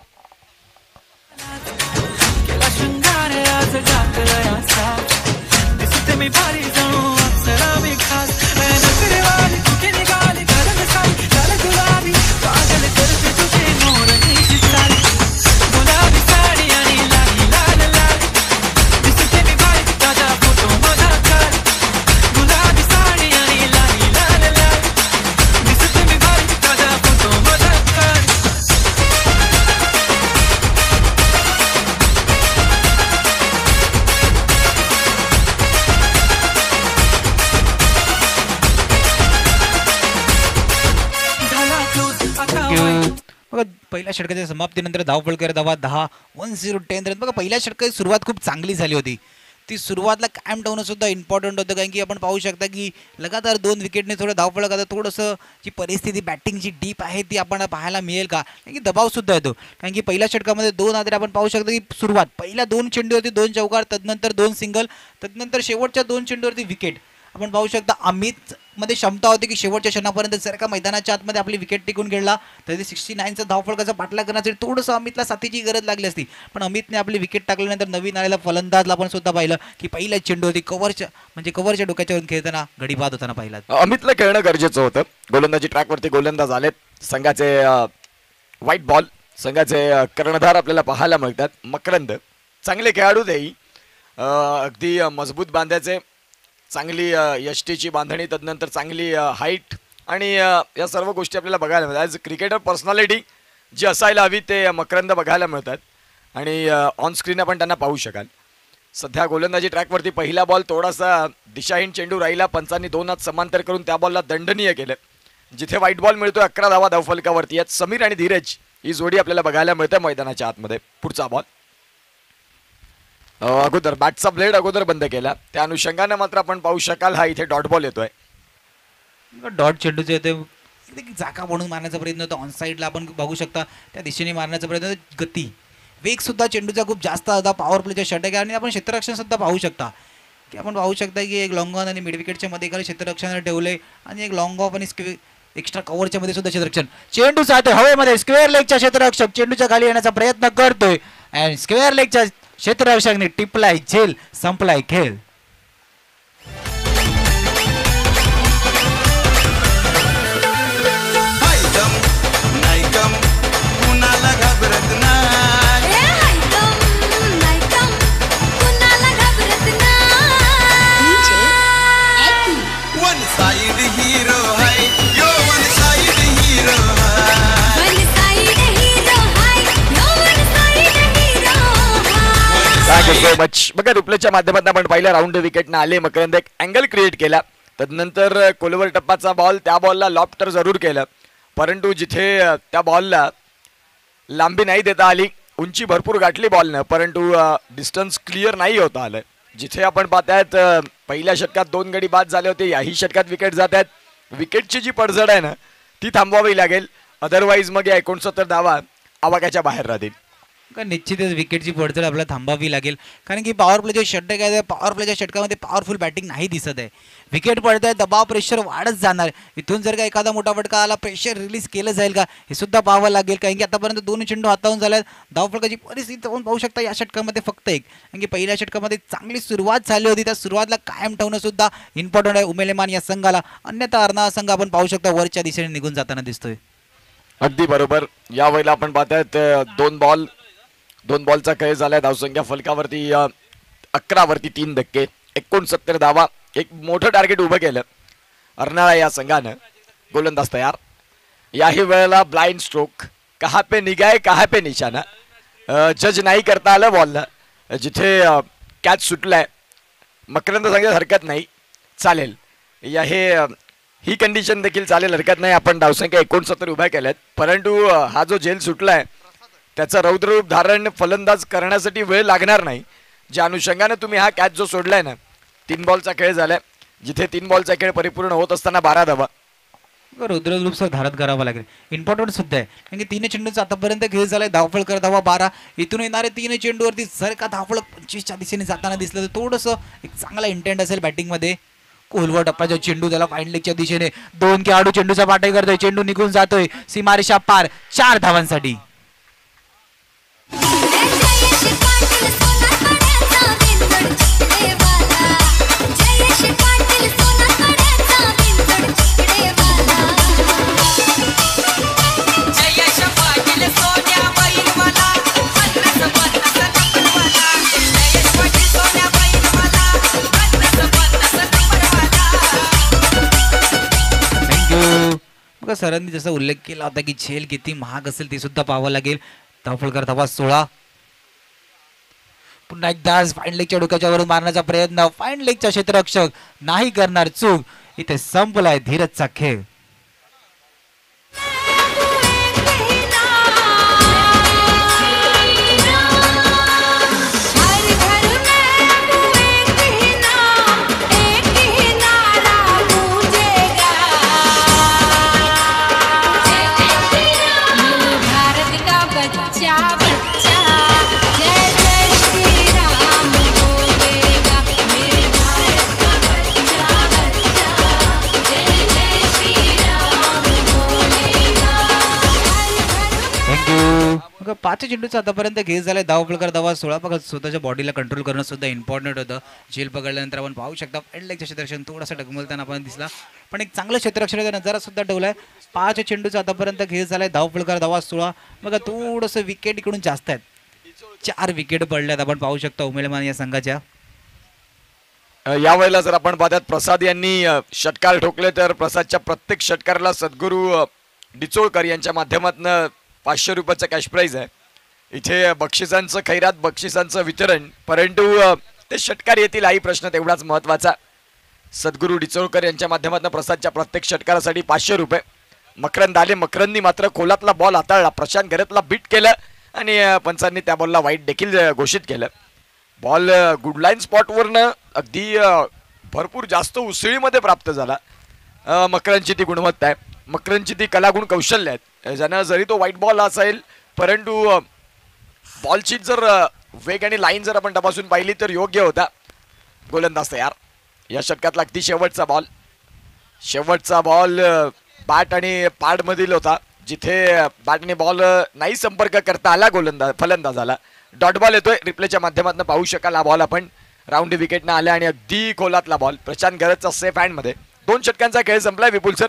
S1: पहिल्या षटकाच्या समाप्तीनंतर धावफलकर धावा 10, 1-0 रन. बघा पहिल्या षटकाची सुरुवात खूप चांगली झाली होती. ती सुरुवातला कायम ठेवणं सुद्धा इम्पॉर्टंट होतं, कारण की आपण पाहू शकता की लगातार 2 विकेटने थोडं धावफलक आता थोडंसं जी परिस्थिती बॅटिंगची डीप आहे ती आपण पाहायला मिळेल का, कारण की दबाव सुद्धा येतो. कारण की पहिल्या षटकामध्ये 2 आधारे आपण पाहू शकता की सुरुवात पहिल्या 2 चेंडूवरती 2 चौकार, तदनंतर 2 सिंगल, तदनंतर शेवटच्या 2 चेंडूवरती विकेट. आपण पाहू शकता अमित मध्ये क्षमता होती की शेवटच्या क्षणापर्यंत जर का मैदानाच्या आतमध्ये आपली विकेट टिकून गेला तर 69चा धावफलकाचा पाठलाग करण्यासाठी थोडंसं अमितला साथीची गरज लागली असती, पण अमितने आपली विकेट टाकल्यानंतर नवीन आलेला फलंदाजला आपण सुद्धा पाहिलं की पहिल्या चेंडूवरती कव्हरच्या डोक्याच्यावरून खेळताना गडी बाद होताना पाहिला.
S6: अमितला खेळणं गरजेचं होतं. गोलंदाजी ट्रॅकवरती गोलंदाज आलेत. संघाचे व्हाईट बॉल, संघाचे कर्णधार आपल्याला पाहायला मिळतात. मकरंद चांगले खेळाडू देई, अगदी मजबूत बांध्याचे, चांगली यष्टीची बांधणी, तदनंतर चांगली हाईट आणि या सर्व गोष्टी आपल्याला बघायला मिळतात. ॲज क्रिकेटर पर्सनॅलिटी जी असायला हवी ते मकरंद बघायला मिळतात आणि ऑन स्क्रीन आपण त्यांना पाहू शकाल. सध्या गोलंदाजी ट्रॅकवरती पहिला बॉल थोडासा दिशाहीन चेंडू राहिला, पंचांनी 2 हात समांतर करून त्या बॉलला दंडनीय केलं. जिथे व्हाईट बॉल मिळतोय 11 धावा धावफलकावरती आहेत. समीर आणि धीरज ही जोडी आपल्याला बघायला मिळते मैदानाच्या आतमध्ये. पुढचा बॉल अगोदर बॅटचा ब्लेड अगोदर बंद केला, त्या अनुषंगाने मात्र आपण पाहू शकाल हा इथे डॉट बॉल येतोय.
S1: डॉट चेंडूचे येते जाका म्हणून मारण्याचा प्रयत्न होता. ऑन साईडला आपण बघू शकता त्या दिशेने मारण्याचा प्रयत्न, गती वेग सुद्धा चेंडूचा खूप जास्त होता. पॉवर प्लेच्या षटक आणि आपण क्षेत्ररक्षण सुद्धा पाहू शकता की आपण पाहू शकता की एक लॉंग ऑन आणि मिड विकेटच्या मध्ये एखादं क्षेत्ररक्षणाला ठेवले आणि एक लॉंग ऑफ आणि एक्स्ट्रा कव्हरच्या मध्ये सुद्धा क्षेत्ररक्षण. चेंडू साधे हवेमध्ये स्क्वेअर लेगच्या क्षेत्ररक्षक चेंडूच्या खाली येण्याचा प्रयत्न करतोय आणि स्क्वेअर लेगच्या क्षेत्ररक्षकने टिपलाय झेल, संपलाय खेळ.
S6: Thank you so much. बघा रिप्लेच्या माध्यमातून आपण पाहिलं राऊंड विकेटनं आले मकरंद, एक अँगल क्रिएट केला. तदनंतर कोलवर टप्पाचा बॉल, त्या बॉलला लॉफ्टर जरूर केलं, परंतु जिथे त्या बॉलला लांबी नाही देता आली, उंची भरपूर गाठली बॉलनं, परंतु डिस्टन्स क्लिअर नाही होता आलं. जिथे आपण पाहतायत पहिल्या षटकात 2 गडी बाद झाले होते, याही षटकात विकेट जात आहेत. विकेटची जी पडझड आहे ना ती थांबवावी लागेल, अदरवाईज मग या 69 धावा आवाक्याच्या बाहेर राहतील.
S1: का निश्चितच विकेटची पडझड आपल्याला थांबावी लागेल, कारण की पॉवर प्लेचे षटक आहे, पॉवर प्लेच्या षटकामध्ये पॉवरफुल बॅटिंग नाही दिसत आहे. विकेट पडत आहे, दबाव प्रेशर वाढत जाणार. इथून जर का एखादा मोठा फटका आला, प्रेशर रिलीज केलं जाईल का हे सुद्धा पाहावं लागेल, कारण की आतापर्यंत 2 चेंडू हातावून झाल्यात. धावफलकाची परिस्थिती आपण पाहू शकता या षटकामध्ये फक्त एक, कारण की पहिल्या षटकामध्ये चांगली सुरुवात झाली होती, त्या सुरुवातला कायम ठेवणं सुद्धा इम्पॉर्टंट आहे उमेलेमान या संघाला. अन्यथा अर्नाळा संघ आपण पाहू शकता वरच्या दिशेने निघून जाताना दिसतोय.
S6: अगदी बरोबर. या वेळेला आपण पाहतायत 2 बॉलचा खेळ झालाय. धावसंख्या फलकावरती 11 वरती 3 धक्के, 69 धावा, एक मोठं टार्गेट उभं केलं अर्नाळा या संघानं. गोलंदाज तयार. याही वेळेला ब्लाइंड स्ट्रोक, कहा पे निगाह कहा पे निशाणा, जज नाही करता आलं बॉलला. जिथे कॅच सुटलाय मकरंद सांगितलं हरकत नाही, चालेल. ही कंडिशन देखील चालेल, हरकत नाही. आपण धावसंख्या 69 उभ्या केल्यात, परंतु हा जो झेल सुटलाय त्याचं रौद्ररूप धारण फलंदाज करण्यासाठी वेळ लागणार नाही. ज्या अनुषंगाने तुम्ही हा कॅच जो सोडलाय ना, 3 बॉलचा खेळ झालाय, जिथे 3 बॉलचा खेळ परिपूर्ण होत असताना 12 धावा.
S1: रुद्ररूप सर धारत करावा लागेल, इम्पॉर्टंट सुद्धा आहे, कारण की 3 चेंडूचा आतापर्यंत खेळ झालाय. धावफळ कर धावा 12, इथून येणारे 3 चेंडूवरती जर का धावफळ 25च्या दिशेने जाताना दिसलं तर थोडंसं एक चांगला इंटेंट असेल बॅटिंगमध्ये. कोलवर टप्प्याचा चेंडू त्याला फाईन लेगच्या दिशेने 2 खेळाडू चेंडूचा पाठही करतोय, चेंडू निघून जातोय सीमारेषा पार 4 धावांसाठी.
S3: जयेश पाटील सोनारपाड्याचा बिनजोड चिकडेवाला, जयेश पाटील सोनारपाड्याचा बिनजोड चिकडेवाला,
S8: जयेश पाटील सोन्या बैलवाला, 50-50 नंबरवाला, जयेश पाटील सोन्या बैलवाला, 50-50 नंबरवाला.
S1: थँक्यू. बघा सरांनी जसा उल्लेख केला होता की झेल किती महाग असेल ते सुद्धा पाहावं लागेल. धावफलकर धावा 16. पुन्हा एकदा फाईन लेगच्या डोक्याच्या वरून मारण्याचा प्रयत्न, फाईन लेगचा क्षेत्ररक्षक नाही करणार चूक. इथे संपलाय धीरजचा खेळ.
S3: हर घर में तू एक ही नारा गूंजेगा, भारत का बच्चा बच्चा जय जय श्री राम बोलेगा, मेरे भारत का बच्चा बच्चा जय जय श्री राम बोलेगा.
S1: थँक्यू. बघा 5 चेंडूचा आतापर्यंत खेळ झालाय. धावफलकर धावा 16. बघा स्वतःच्या बॉडीला कंट्रोल करणं सुद्धा इम्पॉर्टंट होतं. झेल पकडल्यानंतर आपण पाहू शकता फाईन लेगच्या क्षेत्ररक्षण थोडासा डगमलताना आपण दिसला, पण एक चांगलं क्षेत्ररक्षण नजारा सुद्धा ठेवलाय. 5 चेंडूचा आतापर्यंत खेळ झालाय. धावफलकर धावा 16. बघा थोडंसं विकेट इकडून जास्त आहेत, 4 विकेट पडल्यात आपण पाहू शकता उमेलमान या संघाच्या.
S6: या वेळेला जर आपण पाहतात प्रसाद यांनी षटकार ठोकले, तर प्रसादच्या प्रत्येक षटकाराला सद्गुरू डिचोळकर यांच्या माध्यमातून 500 रुपयाचं कॅश प्राईज आहे. इथे बक्षिसांचं खैरात, बक्षिसांचं वितरण, परंतु ते षटकार येतील हाही प्रश्न तेवढाच महत्त्वाचा. सद्गुरू डिचोळकर यांच्या माध्यमातून प्रसादच्या प्रत्येक षटकारासाठी 500 रुपये. मकरंद आले, मकरंदनी मात्र खोलातला बॉल हाताळला, प्रशांत घरतला बीट केलं आणि पंचांनी त्या बॉलला वाईट देखील घोषित केलं. बॉल गुड लाईन स्पॉटवरनं अगदी भरपूर जास्त उसळीमध्ये प्राप्त झाला. मकरंदची ती गुणवत्ता आहे, मकरंदची ती कलागुण कौशल्य आहेत, ज्यानं जरी तो व्हाईट बॉल असेल परंतु बॉलची जर वेग आणि लाईन जर आपण तपासून पाहिली तर योग्य होता. गोलंदाज तयार. या षटकातला अगदी शेवटचा बॉल बॅट आणि पॅडमधील होता, जिथे बॅटने बॉल नाही संपर्क करता आला फलंदाजाला. डॉट बॉल येतोय, रिप्लेच्या माध्यमातून पाहू शकाल हा बॉल आपण. राऊंड विकेटनं आल्या आणि अगदी खोलातला बॉल प्रशांत घरतचा सेफ हँडमध्ये. 2 षटकांचा खेळ संपलाय विपुल सर.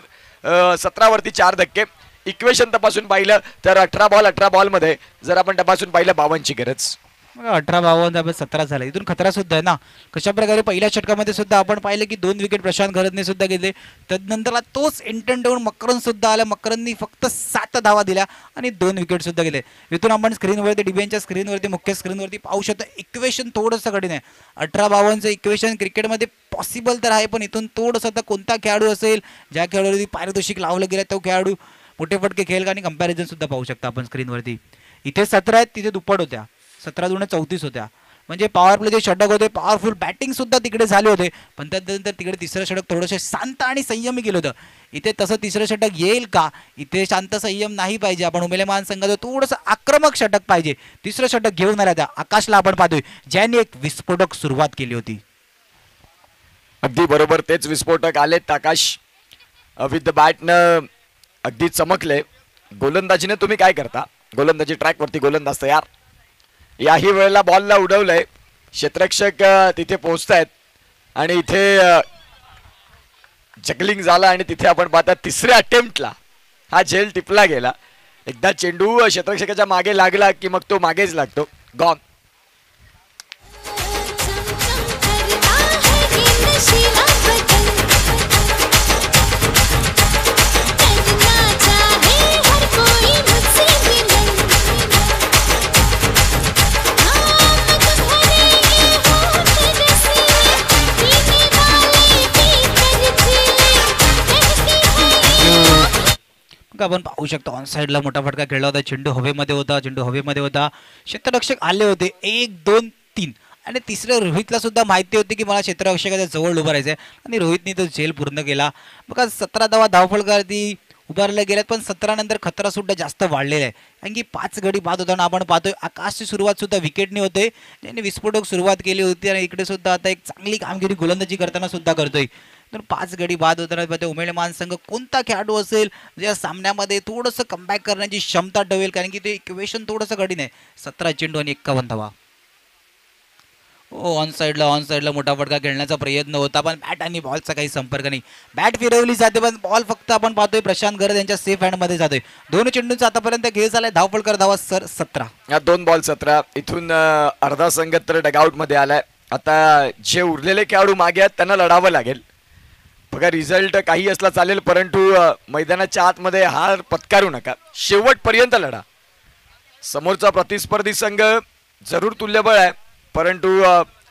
S6: 17 वरती 4 धक्के. इक्वेशन तपासून पाहिलं तर 18 बॉलमध्ये जर आपण तपासून पाहिलं 52ची गरज.
S1: 18-52 17 झाला. इथून खतरा सुद्धा आहे ना. कशा प्रकारे पहिल्या षटकामध्ये सुद्धा आपण पाहिलं की 2 विकेट प्रशांत घरतने सुद्धा घेतले. तदनंतरला तोच इंटेंट देऊन मकरन सुद्धा आला. मकरननी फक्त 7 धावा दिल्या आणि 2 विकेट सुद्धा गेले. इथून आपण स्क्रीनवरती डिबेनच्या स्क्रीनवरती मुख्य स्क्रीनवरती पाहू शकतो. इक्वेशन थोडंसं कठीण आहे. 18-52चं इक्वेशन क्रिकेटमध्ये पॉसिबल तर आहे, पण इथून थोडंसं आता कोणता खेळाडू असेल ज्या खेळाडूवरती पारितोषिक लावलं गेलं तो खेळाडू मोठे फटके खेळ का आणि कंपॅरिझन सुद्धा पाहू शकता आपण स्क्रीनवरती. इथे 17 आहेत, तिथे दुप्पट होत्या. 17-34 होत्या. म्हणजे पॉवर प्ले जे षटक होते, पॉवरफुल बॅटिंग सुद्धा तिकडे झाले होते, पण त्यानंतर तिकडे तिसरं षटक थोडंसं शांत आणि संयमी गेलं होतं. इथे तसं तिसरं षटक येईल का? इथे शांत संयम नाही पाहिजे. आपण उमेलेमान संघाचं थोडंसं आक्रमक षटक पाहिजे. तिसरं षटक घेऊन आल्या आकाशला आपण पाहतोय, ज्यांनी एक विस्फोटक सुरुवात केली होती.
S6: अगदी बरोबर, तेच विस्फोटक आलेत. आकाश विथ द बॅटनं अगदी चमकले. गोलंदाजीने तुम्ही काय करता? गोलंदाजी ट्रॅकवरती गोलंदाज तयार. याही वेळेला बॉलला उडवलंय. क्षेत्ररक्षक तिथे पोहोचतायत आणि इथे जगलिंग झाला आणि तिथे आपण पाहता तिसऱ्या अटेम्प्टला हा झेल टिपला गेला. एकदा चेंडू क्षेत्ररक्षकाच्या मागे लागला की मग तो मागेच लागतो. गॉन.
S1: आपण पाहू शकतो ऑन साइडला मोठा फटका खेळला होता. चेंडू हवेमध्ये होता. क्षेत्ररक्षक आले होते 1 2 3 आणि तिसऱ्या रोहितला सुद्धा माहिती होती की मला क्षेत्ररक्षकाच्या जवळ उभं राहायचंय आणि रोहितने तो झेल पूर्ण केला. बघा 17 धावा धावफलकावरती उभारल्या गेल्यात, पण 17 नंतर खतरा सुद्धा जास्त वाढलेला आहे. कारण की 5 गडी बाद होताना आपण पाहतोय. आकाशची सुरुवात सुद्धा विकेटने होते, ज्यांनी विस्फोटक सुरुवात केली होती आणि इकडे सुद्धा आता एक चांगली कामगिरी गोलंदाजी करताना सुद्धा करतोय. तर 5 गडी बाद होताना उमेदमान संघ कोणता खेळाडू असेल ज्या सामन्यामध्ये थोडंसं कमबॅक करण्याची क्षमता ठेवेल, कारण की ते इक्वेशन थोडंसं कठीण आहे. 17 चेंडू आणि 51 धावा. ऑन साइडला मोठा फटका खेळण्याचा प्रयत्न होता, पण बॅट आणि बॉलचा काही संपर्क नाही. बॅट फिरवली जाते, पण बॉल फक्त आपण पाहतोय प्रशांत गरज यांच्या सेफ हँडमध्ये जातोय. 2 चेंडूंचा आतापर्यंत खेळ झालाय. धावफलकर धावा सर 17.
S6: या 2 बॉल 17. इथून अर्धा संघ तर डगआउट मध्ये आलाय. आता जे उरलेले खेळाडू मागे आहेत त्यांना लढावं लागेल. बघा रिझल्ट काही असला चालेल, परंतु मैदानाच्या आतमध्ये हार पत्करू नका. शेवटपर्यंत लढा. समोरचा प्रतिस्पर्धी संघ जरूर तुल्यबळ आहे, परंतु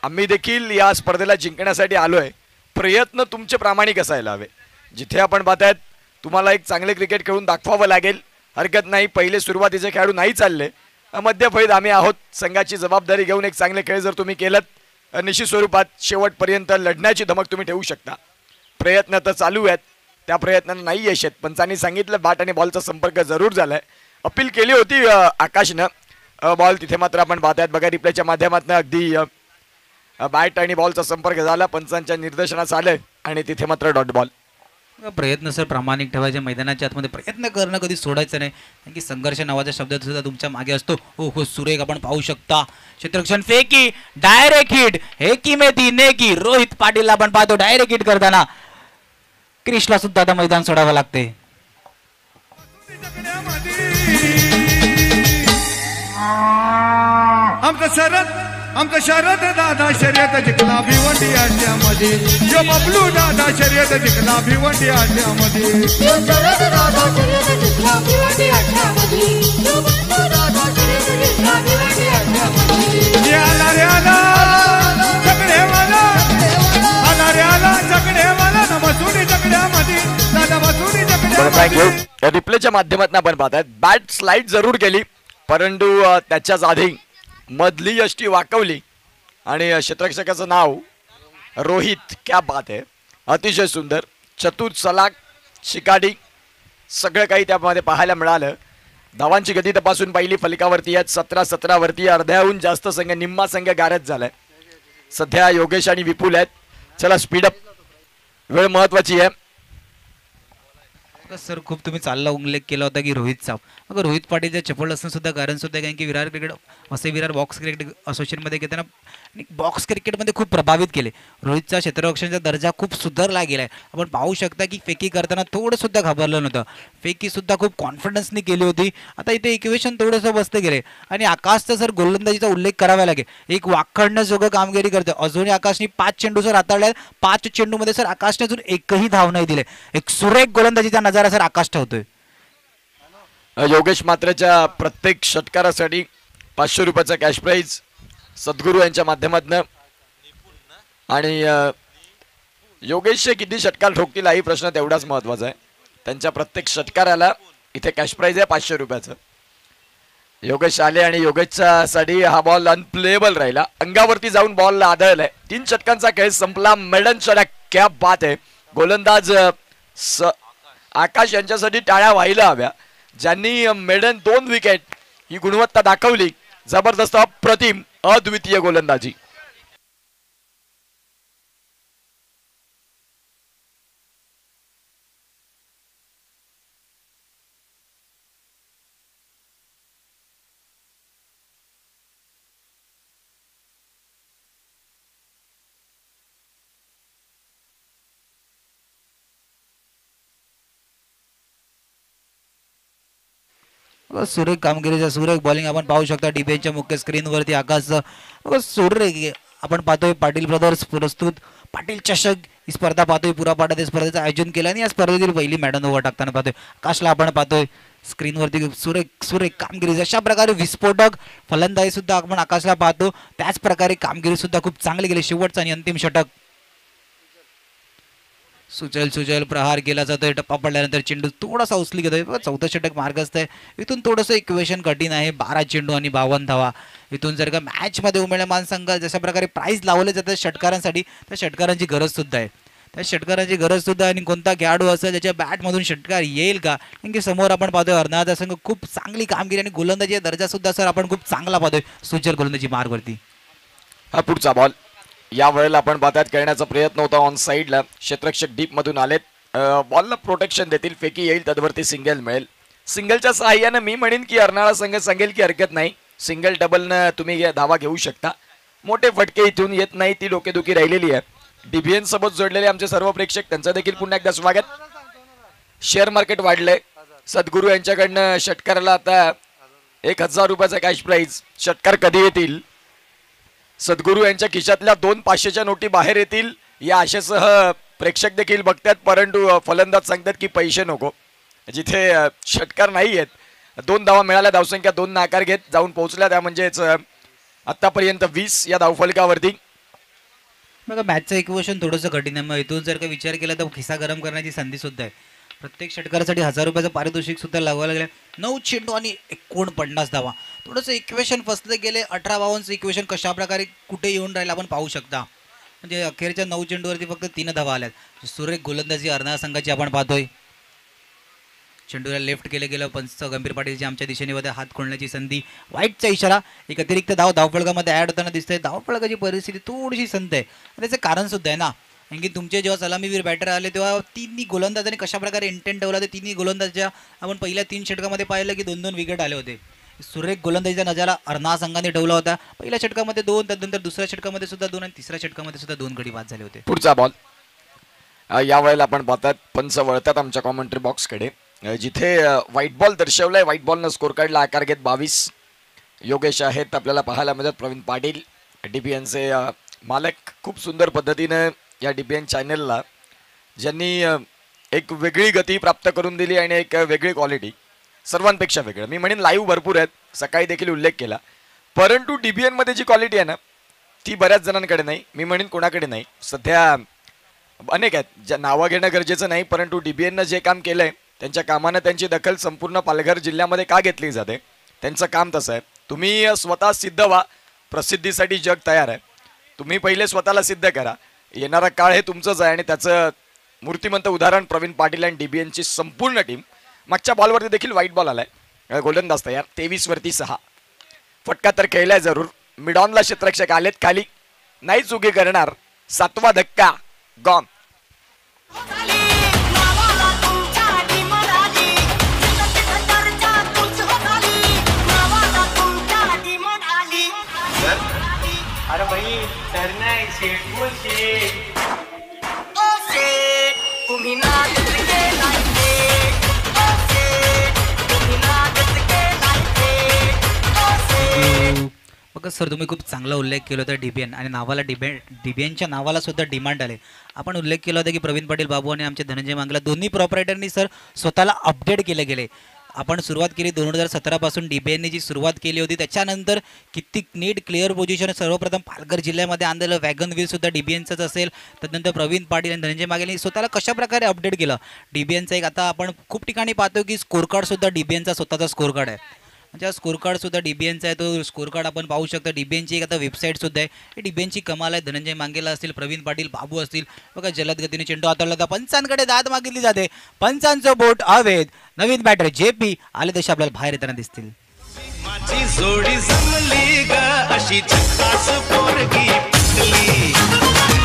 S6: आम्ही देखील या स्पर्धेला जिंकण्यासाठी आलोय. प्रयत्न तुमचे प्रामाणिक असायला हवे. जिथे आपण पाहतायत तुम्हाला एक चांगले क्रिकेट खेळून दाखवावं लागेल. हरकत नाही, पहिले सुरुवातीचे खेळाडू नाही चालले, मध्यफळीत आम्ही आहोत. संघाची जबाबदारी घेऊन एक चांगले खेळ जर तुम्ही केलं निश्चित स्वरूपात शेवटपर्यंत लढण्याची धमक तुम्ही ठेवू शकता. प्रयत्न तर चालू आहेत, त्या प्रयत्नांना नाही यश आहेत, पंचांनी सांगितलं बॅट आणि बॉलचा संपर्क जरूर झालाय. अपील केली होती आकाशनं. बॉल तिथे मात्र आपण पाहतायत. बघा रिप्लेच्या माध्यमातून अगदी बॅट आणि बॉलचा संपर्क झाला, पंचांच्या निर्देशनास आलं आणि तिथे मात्र डॉट बॉल.
S1: प्रयत्न सर प्रामाणिक ठेवायचे. मैदानाच्या आतमध्ये प्रयत्न करणं कधी सोडायचं नाही, कारण की संघर्ष नावाचा शब्द सुद्धा तुमच्या मागे असतो. हो सुरेख आपण पाहू शकता. क्षेत्ररक्षण फेकी डायरेक्ट हिट. हेकी मेथी नेकी. रोहित पाटील आपण पाहतो डायरेक्ट हिट करताना. क्रिशला सुद्धा आता मैदान सोडावं लागते.
S9: आमचं शरद दादा शर्यत जिंकला भिवंडी अड्ड्यामध्ये. जो बबलू दादा शर्यत जिंकला भिवंडी अड्ड्यामध्ये. आला रे आला जगडे वाला, आला रे आला जगडे वाला. मसुडी जगड्यामध्ये दादा मसुडी जगड्यामध्ये.
S6: रिप्लेच्या माध्यमातून आपण पाहतायत बॅट स्लाइड जरूर केली, परंतु त्याच्याच आधी मधली यष्टी वाकवली आणि क्षेत्ररक्षकाचं नाव रोहित. क्या बात आहे, अतिशय सुंदर. चतुर सलाख शिकाडी सगळं काही त्यामध्ये पाहायला मिळालं. धावांची गती तपासून पाहिली फलकावरती आहेत 17-17 वरती. अर्ध्याहून जास्त संघ, निम्मा संघ गारद झालाय. सध्या योगेश आणि विपुल आहेत. चला स्पीडअप, वेळ महत्वाची आहे.
S1: सर खूप तुम्ही चालला उल्लेख केला होता की रोहितचा. मग रोहित पाटीलच्या चपळ असणं सुद्धा कारण सुद्धा कारण की विरार क्रिकेट असे विरार बॉक्स क्रिकेट असोसिएशनमध्ये घेताना बॉक्स क्रिकेटमध्ये खूप प्रभावित केले. रोहितचा क्षेत्ररक्षणाचा दर्जा खूप सुधारला गेला आहे. आपण पाहू शकता की फेकी करताना थोडं सुद्धा घाबरलं नव्हतं. फेकी सुद्धा खूप कॉन्फिडन्सने केली होती. आता इथे इक्वेशन थोडंसं बसतं गेले आणि आकाशचा सर गोलंदाजीचा उल्लेख करावा लागेल. एक वाखाणण्याजोगं कामगिरी करते. अजूनही आकाशने 5 चेंडू सर हाताळले. 5 चेंडूमध्ये सर आकाशने अजून एकही धाव नाही दिले. एक सुरेख गोलंदाजीचा नजारा सर आकाश ठेवतोय.
S6: योगेश मात्रेच्या प्रत्येक षटकारासाठी 500 रुपयाचा कॅश प्राइज सद्गुरू यांच्या माध्यमातून. आणि योगेशचे किती षटकार ठोकतील हाही प्रश्न तेवढाच महत्वाचा आहे. त्यांच्या प्रत्येक षटकाराला इथे कॅश प्राइज आहे 500 रुपयाचं. योगेश आले आणि योगेशच्या साठी हा बॉल अनप्लेएबल राहिला. अंगावरती जाऊन बॉलला आदळलाय. 3 षटकांचा खेळ संपला. मेडन षटक, क्या बात आहे. गोलंदाज आकाश यांच्यासाठी टाळ्या व्हायला हव्या, ज्यांनी मेडन 2 विकेट ही गुणवत्ता दाखवली. जबरदस्त, अप्रतिम, अद्वितीय गोलंदाजी.
S1: सुरेख कामगिरीचा सुरेख बॉलिंग आपण पाहू शकता डीबीएनच्या मुख्य स्क्रीनवरती. आकाशचं सुरेख आपण पाहतोय. पाटील ब्रदर्स प्रस्तुत पाटील चषक ही स्पर्धा पाहतोय. पुरापाड्यात या स्पर्धेचं आयोजन केलं आणि या स्पर्धेतील पहिली मॅडन ओव्हर टाकताना पाहतोय. आकाशला आपण पाहतोय स्क्रीनवरती. सुरेख कामगिरी. अशा प्रकारे विस्फोटक फलंदाजी सुद्धा आपण आकाशला पाहतो. त्याच प्रकारे कामगिरी सुद्धा खूप चांगली गेली. शेवटचा आणि अंतिम षटक. सुचल प्रहार केला जातोय. टप्पा पडल्यानंतर चेंडू थोडासा उचली घेतोय. 4थं षटक मार्गस्थ आहे. इथून थोडंसं इक्वेशन कठीण आहे. 12 चेंडू आणि 52 धावा. इथून जर का मॅचमध्ये उमेदमान संघ जशा प्रकारे प्राईज लावले जातात षटकारांसाठी, त्या षटकारांची गरज सुद्धा आहे. त्या षटकारांची गरज सुद्धा. आणि कोणता खेळाडू असेल ज्याच्या बॅटमधून षटकार येईल का, कारण की समोर आपण पाहतोय अर्नाळाचा संघ खूप चांगली कामगिरी आणि गोलंदाजी दर्जा सुद्धा सर आपण खूप चांगला पाहतोय सुचल गोलंदाजी मार्गवरती.
S6: हा पुढचा बॉल या वेळेला आपण बातात करण्याचा प्रयत्न होता. ऑन साईडला क्षेत्ररक्षक डीप मधून आलेत. बॉलला प्रोटेक्शन देतील. फेकी येईल, तद्वरती सिंगल मिळेल. सिंगलच्या सहाय्यानं मी म्हणेन की अर्नाळा संघ सांगेल की हरकत नाही, सिंगल डबलनं तुम्ही धावा घेऊ शकता. मोठे फटके इथून येत नाही, ती डोकेदुखी राहिलेली आहे. डीबीएन सोबत जोडलेले आमचे सर्व प्रेक्षक, त्यांचं देखील पुन्हा एकदा स्वागत. शेअर मार्केट वाढलंय. सद्गुरू यांच्याकडनं षटकाराला आता 1000 रुपयाचा कॅश प्राइज. षटकार कधी येतील? सद्गुरू यांच्या खिशातल्या 2 500च्या नोटी बाहेर येतील या आशेसह प्रेक्षक देखील बघतात. परंतु फलंदाज सांगतात की पैसे नको. जिथे षटकार नाही आहेत, 2 धावा मिळाल्या, धावसंख्या 2 ने आकार घेत जाऊन पोहोचल्या. त्या म्हणजेच आतापर्यंत 20 या धावफलकावरती.
S1: बघा मॅचचं इक्वेशन थोडंसं कठीण आहे. मग इथून जर का विचार केला तर खिसा गरम करण्याची संधी सुद्धा आहे. प्रत्येक षटकारासाठी 1000 रुपयाचं पारितोषिक सुद्धा लावायला लागलं. 9 चेंडू आणि 49 धावा. थोडंसं इक्वेशन फसलं गेले. 18-52चं इक्वेशन कशा प्रकारे कुठे येऊन राहिलं आपण पाहू शकता. म्हणजे अखेरच्या 9 चेंडूवरती फक्त 3 धावा आल्यात. सुरेख गोलंदाजी अर्नाळा संघाची आपण पाहतोय. चेंडूला लेफ्ट केलं गेलं. पंच गंभीर पाटीलची आमच्या दिशेने मध्ये हात खोलण्याची संधी. वाईटचा इशारा. एक अतिरिक्त धावफलकामध्ये ऍड होताना दिसतंय. धावफलकाची परिस्थिती थोडीशी संत आहे. त्याचं कारण सुद्धा आहे ना, कारण की तुमचे जेव्हा सलामीवीर बॅटर आले तेव्हा 3 गोलंदाजांनी कशा प्रकारे इंटेंट ठेवला. ते 3 गोलंदाजाच्या आपण पहिल्या 3 षटकामध्ये पाहिलं की 2-2 विकेट आले होते. सुरेख गोलंदाजीचा नजारा अर्नाळा संघाने ठेवला होता. पहिल्या षटकामध्ये 2, त्यानंतर दुसऱ्या षटकामध्ये सुद्धा 2 आणि तिसऱ्या षटकामध्ये सुद्धा 2 गडी बाद झाले होते.
S6: पुढचा बॉल या वेळेला आपण पाहतात. पंच वळतात आमच्या कॉमेंट्री बॉक्सकडे. जिथे व्हाईट बॉल दर्शवलाय, व्हाईट बॉलनं स्कोर कार्डला आकार घेत 22 योगेश आहेत आपल्याला पाहायला मिळतात. प्रवीण पाटील डीबीएनचे मालक. खूप सुंदर पद्धतीनं या डीबीएन चॅनलला ज्यांनी एक वेगळी गती प्राप्त करून दिली आणि एक वेगळी क्वालिटी, सर्वांपेक्षा वेगळं. मी म्हणेन लाईव्ह भरपूर आहेत, सकाळी देखील उल्लेख केला. परंतु डीबीएन मध्ये जी क्वालिटी आहे ना, ती बऱ्याच जणांकडे नाही. मी म्हणेन कोणाकडे नाही. सध्या अनेक आहेत ज्या नावं घेणं गरजेचं नाही, परंतु डीबीएननं जे काम केलंय त्यांच्या कामानं त्यांची दखल संपूर्ण पालघर जिल्ह्यामध्ये का घेतली जाते, त्यांचं काम तसं आहे. तुम्ही स्वतः सिद्ध व्हा. प्रसिद्धीसाठी जग तयार आहे. तुम्ही पहिले स्वतःला सिद्ध करा. येणारा काळ हे तुमचंच आहे आणि त्याचं मूर्तिमंत उदाहरण प्रवीण पाटील आणि डीबीएनची संपूर्ण टीम. मागच्या बॉलवरती देखील व्हाईट बॉल आलाय. गोलंदाज तयार. 23वरती 6. फटका तर खेळलाय जरूर. मिडॉनला क्षेत्ररक्षक आलेत खाली. नाही चुकी करणार. 7वा धक्का गॉन.
S3: नावाला तुमच्या
S4: डर नाही शेठ बोलशे ओ शेठ तुम्ही नादच केलाय शेठ ओ शेठ तुम्ही नादच केलाय शेठ ओ शेठ
S1: बघा सर, तुम्ही खूप चांगला उल्लेख केला होता डीबीएन आणि नावाला डीबीएनच्या नावाला सुद्धा डिमांड आले. आपण उल्लेख केला होता की प्रवीण पाटील बाबू आणि आमचे धनंजय मांगला दोन्ही प्रॉपरायटरनी सर स्वतःला अपडेट केले गेले. आपण सुरुवात केली 2017 पासून डीबीएनने जी सुरुवात केली होती त्याच्यानंतर किती नीट क्लिअर पोझिशन. सर्वप्रथम पालघर जिल्ह्यामध्ये आणलेलं वॅगन व्हील सुद्धा डीबीएनचंच असेल. त्यानंतर प्रवीण पाटील आणि धनंजय मांगेले स्वतःला कशा प्रकारे अपडेट केलं डीबीएनचं. एक आता आपण खूप ठिकाणी पाहतो की स्कोर कार्ड सुद्धा डीबीएनचा स्वतःचा स्कोर कार्ड आहे. म्हणजे स्कोर कार्ड सुद्धा डीबीएनचा आहे. तो स्कोर कार्ड आपण पाहू शकतो. डीबीएनची एक आता वेबसाईट सुद्धा आहे. ही डीबीएनची कमाल आहे. धनंजय मांगेला असतील, प्रवीण पाटील बाबू असतील. बघा जलद गतीने चेंडू हाताळला होता. पंचांकडे दाद मागितली जाते. पंचांचं बोट अवैध. नवीन बॅटर जेपी आले तसे आपल्याला बाहेर येताना दिसतील.
S5: माझी जोडी जमली ग अशी झकास पोरगी पटली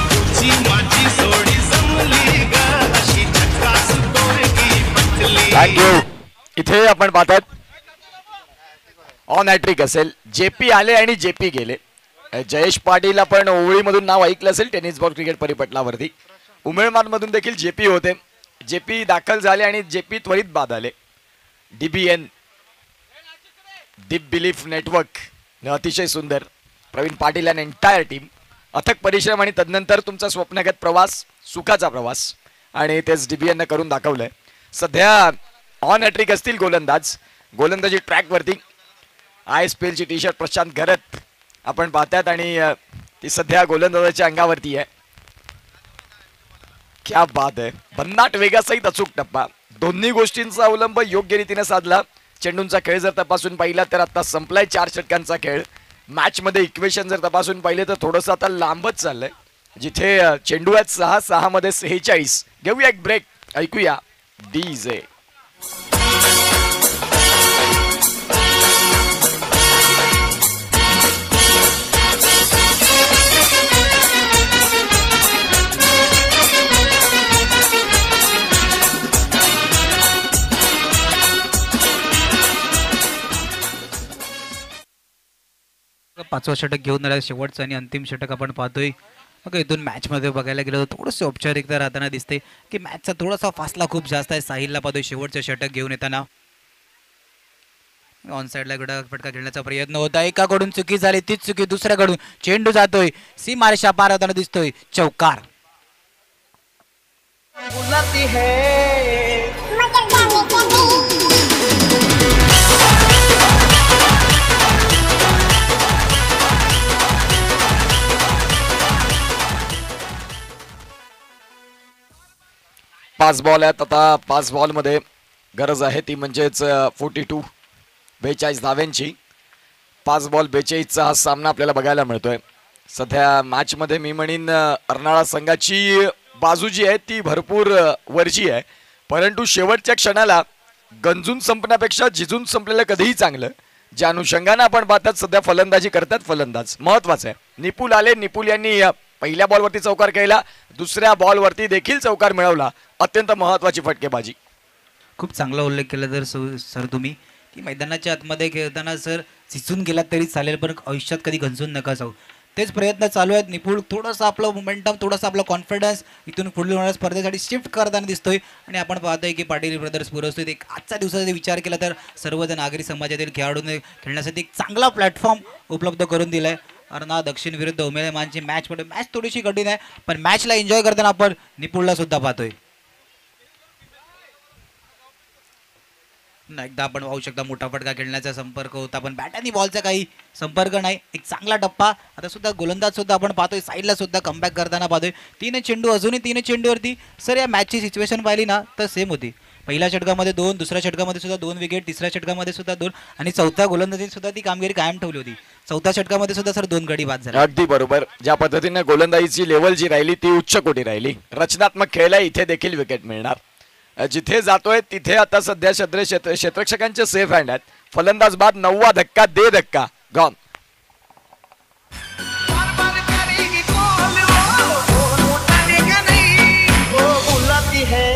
S5: तुझी माझी जोडी जमली ग अशी झकास पोरगी पटली.
S6: थँक्यू. इथे आपण पाहतात ऑन हॅट्रिक असेल. जेपी आले आणि जेपी गेले. जयेश पाटील आपण ओळीमधून नाव ऐकलं असेल टेनिस बॉल क्रिकेट परिपटलावरती. उमेळमानमधून देखील जेपी होते. जेपी दाखल झाले आणि जेपी त्वरित बाद आले. डीबीएन डीप बिलीफ नेटवर्क अतिशय सुंदर. प्रवीण पाटील आणि एंटायर टीम अथक परिश्रम आणि तदनंतर तुमचा स्वप्नगत प्रवास, सुखाचा प्रवास आणि तेच डीबीएनने करून दाखवलंय. सध्या ऑन हॅट्रिक असतील गोलंदाजी ट्रॅकवरती. ISPL ची टी शर्ट प्रशांत घरत आपण पाहतात आणि ती सध्या गोलंदाजाच्या अंगावरती आहे. क्या बात आहे. भन्नाट वेगासहित अचूक टप्पा. दोन्ही गोष्टींचा अवलंब योग्य रीतीने साधला. चेंडूंचा खेळ जर तपासून पाहिला तर आता संपलाय 4 षटकांचा खेळ. मॅच मध्ये इक्वेशन जर तपासून पाहिले तर थोडंसं आता लांबच चाललंय. जिथे चेंडू आहेत 6 मध्ये 46. घेऊया एक ब्रेक. ऐकूया डीजे.
S1: पाचवा षटक घेऊन आला. शेवटचं आणि अंतिम षटक आपण पाहतोय. मग इथून मॅचमध्ये बघायला गेलं तर थोडंसं औपचारिकता राहताना दिसते की मॅचचा थोडासा फासला खूप जास्त आहे. साहिलला पाहतोय शेवटचं षटक घेऊन येताना. ऑन साईडला गडा फटका खेळण्याचा प्रयत्न होता. एकाकडून चुकी झाली तीच चुकी दुसऱ्याकडून चेंडू जातोय सीमारेषा पार होताना दिसतोय. चौकार.
S4: बुलाती है
S6: पाच बॉल आहेत. आता 5 बॉलमध्ये गरज आहे ती म्हणजेच 42 धाव्यांची. 5 बॉल 42चा हा सामना आपल्याला बघायला मिळतोय. सध्या मॅचमध्ये मी म्हणीन अर्नाळा संघाची बाजू जी आहे ती भरपूर वरची आहे. परंतु शेवटच्या क्षणाला गंजून संपण्यापेक्षा झिजून संपलेलं कधीही चांगलं. ज्या अनुषंगाने आपण पाहतात सध्या फलंदाजी करतात फलंदाज महत्वाचं आहे. निपुल आले. निपुल यांनी पहिल्या बॉलवरती चौकार केला. दुसऱ्या बॉलवरती देखील चौकार मिळवला. अत्यंत महत्वाची फटकेबाजी.
S1: खूप चांगला उल्लेख केला तर सर तुम्ही की मैदानाच्या आतमध्ये खेळताना सर झिजून गेलात तरी चालेल पण आयुष्यात कधी गंजून नका जाऊ. तेच प्रयत्न चालू आहेत. निपुण थोडंसं आपलं मोमेंटम, थोडासा आपला कॉन्फिडन्स इथून पुढील होणाऱ्या स्पर्धेसाठी शिफ्ट करताना दिसतोय. आणि आपण पाहतोय की पाटील ब्रदर्स पुरवतोय. एक आजच्या दिवसाचा विचार केला तर सर्वजण नागरी समाजातील खेळाडूंना खेळण्यासाठी एक चांगला प्लॅटफॉर्म उपलब्ध करून दिलाय. अर्ना दक्षिण विरुद्ध उमेदवारांची मॅच थोडीशी कठीण आहे पण मॅचला एन्जॉय करताना आपण निपुणला सुद्धा पाहतोय. एकदा आपण पाहू शकता मोठा फटका खेळण्याचा संपर्क होता पण बॅट आणि बॉलचा काही संपर्क नाही. एक चांगला टप्पा. आता सुद्धा गोलंदाज सुद्धा आपण पाहतोय साईडला सुद्धा कमबॅक करताना पाहतोय. 3 चेंडू अजूनही 3 चेंडूवरती. सर या मॅचची सिच्युएशन पाहिली ना तर सेम होती. पहिल्या षटकामध्ये 2, दुसऱ्या षटकामध्ये सुद्धा 2 विकेट, तिसऱ्या षटकामध्ये सुद्धा 2 आणि चौथ्या गोलंदाजीत सुद्धा ती कामगिरी कायम ठेवली होती. चौथ्या षटकामध्ये सुद्धा सर 2 गडी बाद झाले.
S6: अगदी बरोबर. ज्या पद्धतीने गोलंदाजीची लेवल जी राहिली ती उच्च कोटी राहिली. रचनात्मक खेळला इथे देखील विकेट मिळणार. जिथे जातोय तिथे आता सध्या क्षेत्ररक्षकांचे सेफ हँड आहेत. फलंदाज बाद. 9वा धक्का दे धक्का गॉन.
S4: बुलाती है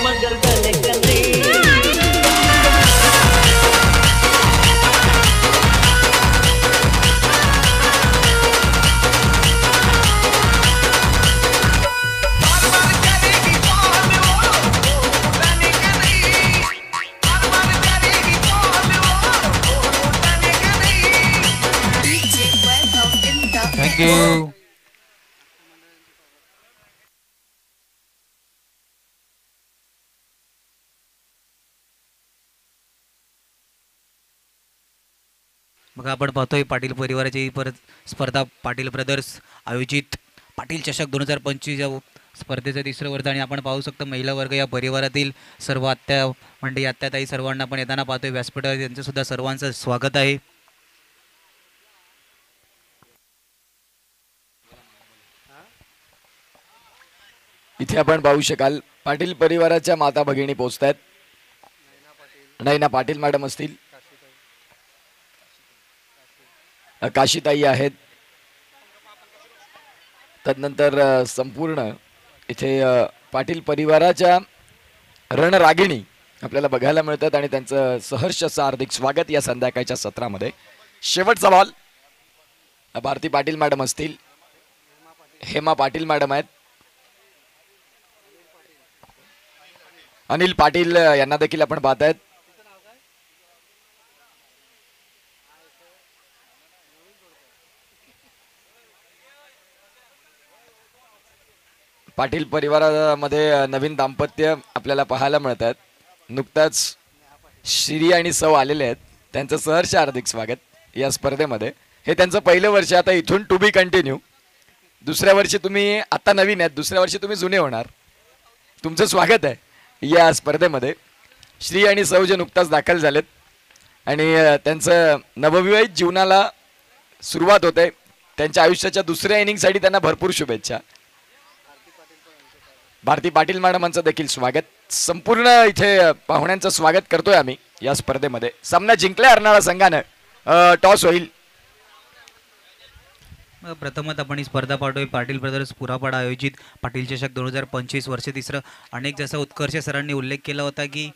S4: मगर गले गले.
S1: थँक्यू. मग आपण पाहतोय पाटील परिवाराची परत स्पर्धा पाटील ब्रदर्स आयोजित पाटील चषक 2025 या स्पर्धेचं तिसरं वर्ष आणि आपण पाहू शकतो महिला वर्ग या परिवारातील सर्व आत्या म्हणजे आत्याताई सर्वांना आपण येताना पाहतोय व्यासपीठावर त्यांचं सुद्धा सर्वांचं स्वागत आहे.
S6: इथे आपण पाहू शकाल पाटील परिवाराच्या माता भगिनी पोहोचतायत. नैना पाटील मॅडम असतील, काशीताई आहेत, तदनंतर संपूर्ण इथे पाटील परिवाराच्या रणरागिणी आपल्याला बघायला मिळतात आणि त्यांचं सहर्ष असं हार्दिक स्वागत या संध्याकाळच्या सत्रामध्ये. शेवटचा बॉल भारती पाटील मॅडम असतील, हेमा पाटील मॅडम आहेत, अनिल पाटील यांना देखील आपण पाहतायत. पाटील परिवारामध्ये नवीन दाम्पत्य आपल्याला पाहायला मिळत आहेत. नुकताच श्री आणि सौ आलेले आहेत, त्यांचं सहर्ष हार्दिक स्वागत या स्पर्धेमध्ये. हे त्यांचं पहिलं वर्ष, आता इथून टू बी कंटिन्यू. दुसऱ्या वर्षी तुम्ही आता नवीन आहेत, दुसऱ्या वर्षी तुम्ही जुने होणार. तुमचं स्वागत आहे या स्पर्धेमध्ये. श्री आणि सौ जे नुकताच दाखल झालेत आणि त्यांचं नवविवाहित जीवनाला सुरुवात होते. त्यांच्या आयुष्याच्या दुसऱ्या इनिंगसाठी त्यांना भरपूर शुभेच्छा. भारती पाटील मॅडमांचं देखील स्वागत. संपूर्ण इथे पाहुण्यांचं स्वागत करतोय आम्ही या स्पर्धेमध्ये. सामना जिंकल्या हरणारा संघानं टॉस होईल.
S1: प्रथमच आपण ही स्पर्धा पाहतोय पाटील ब्रदर्स पुरापाडा आयोजित पाटील चषक 2025 वर्ष तिसरं. अनेक जसा उत्कर्ष सरांनी उल्लेख केला होता की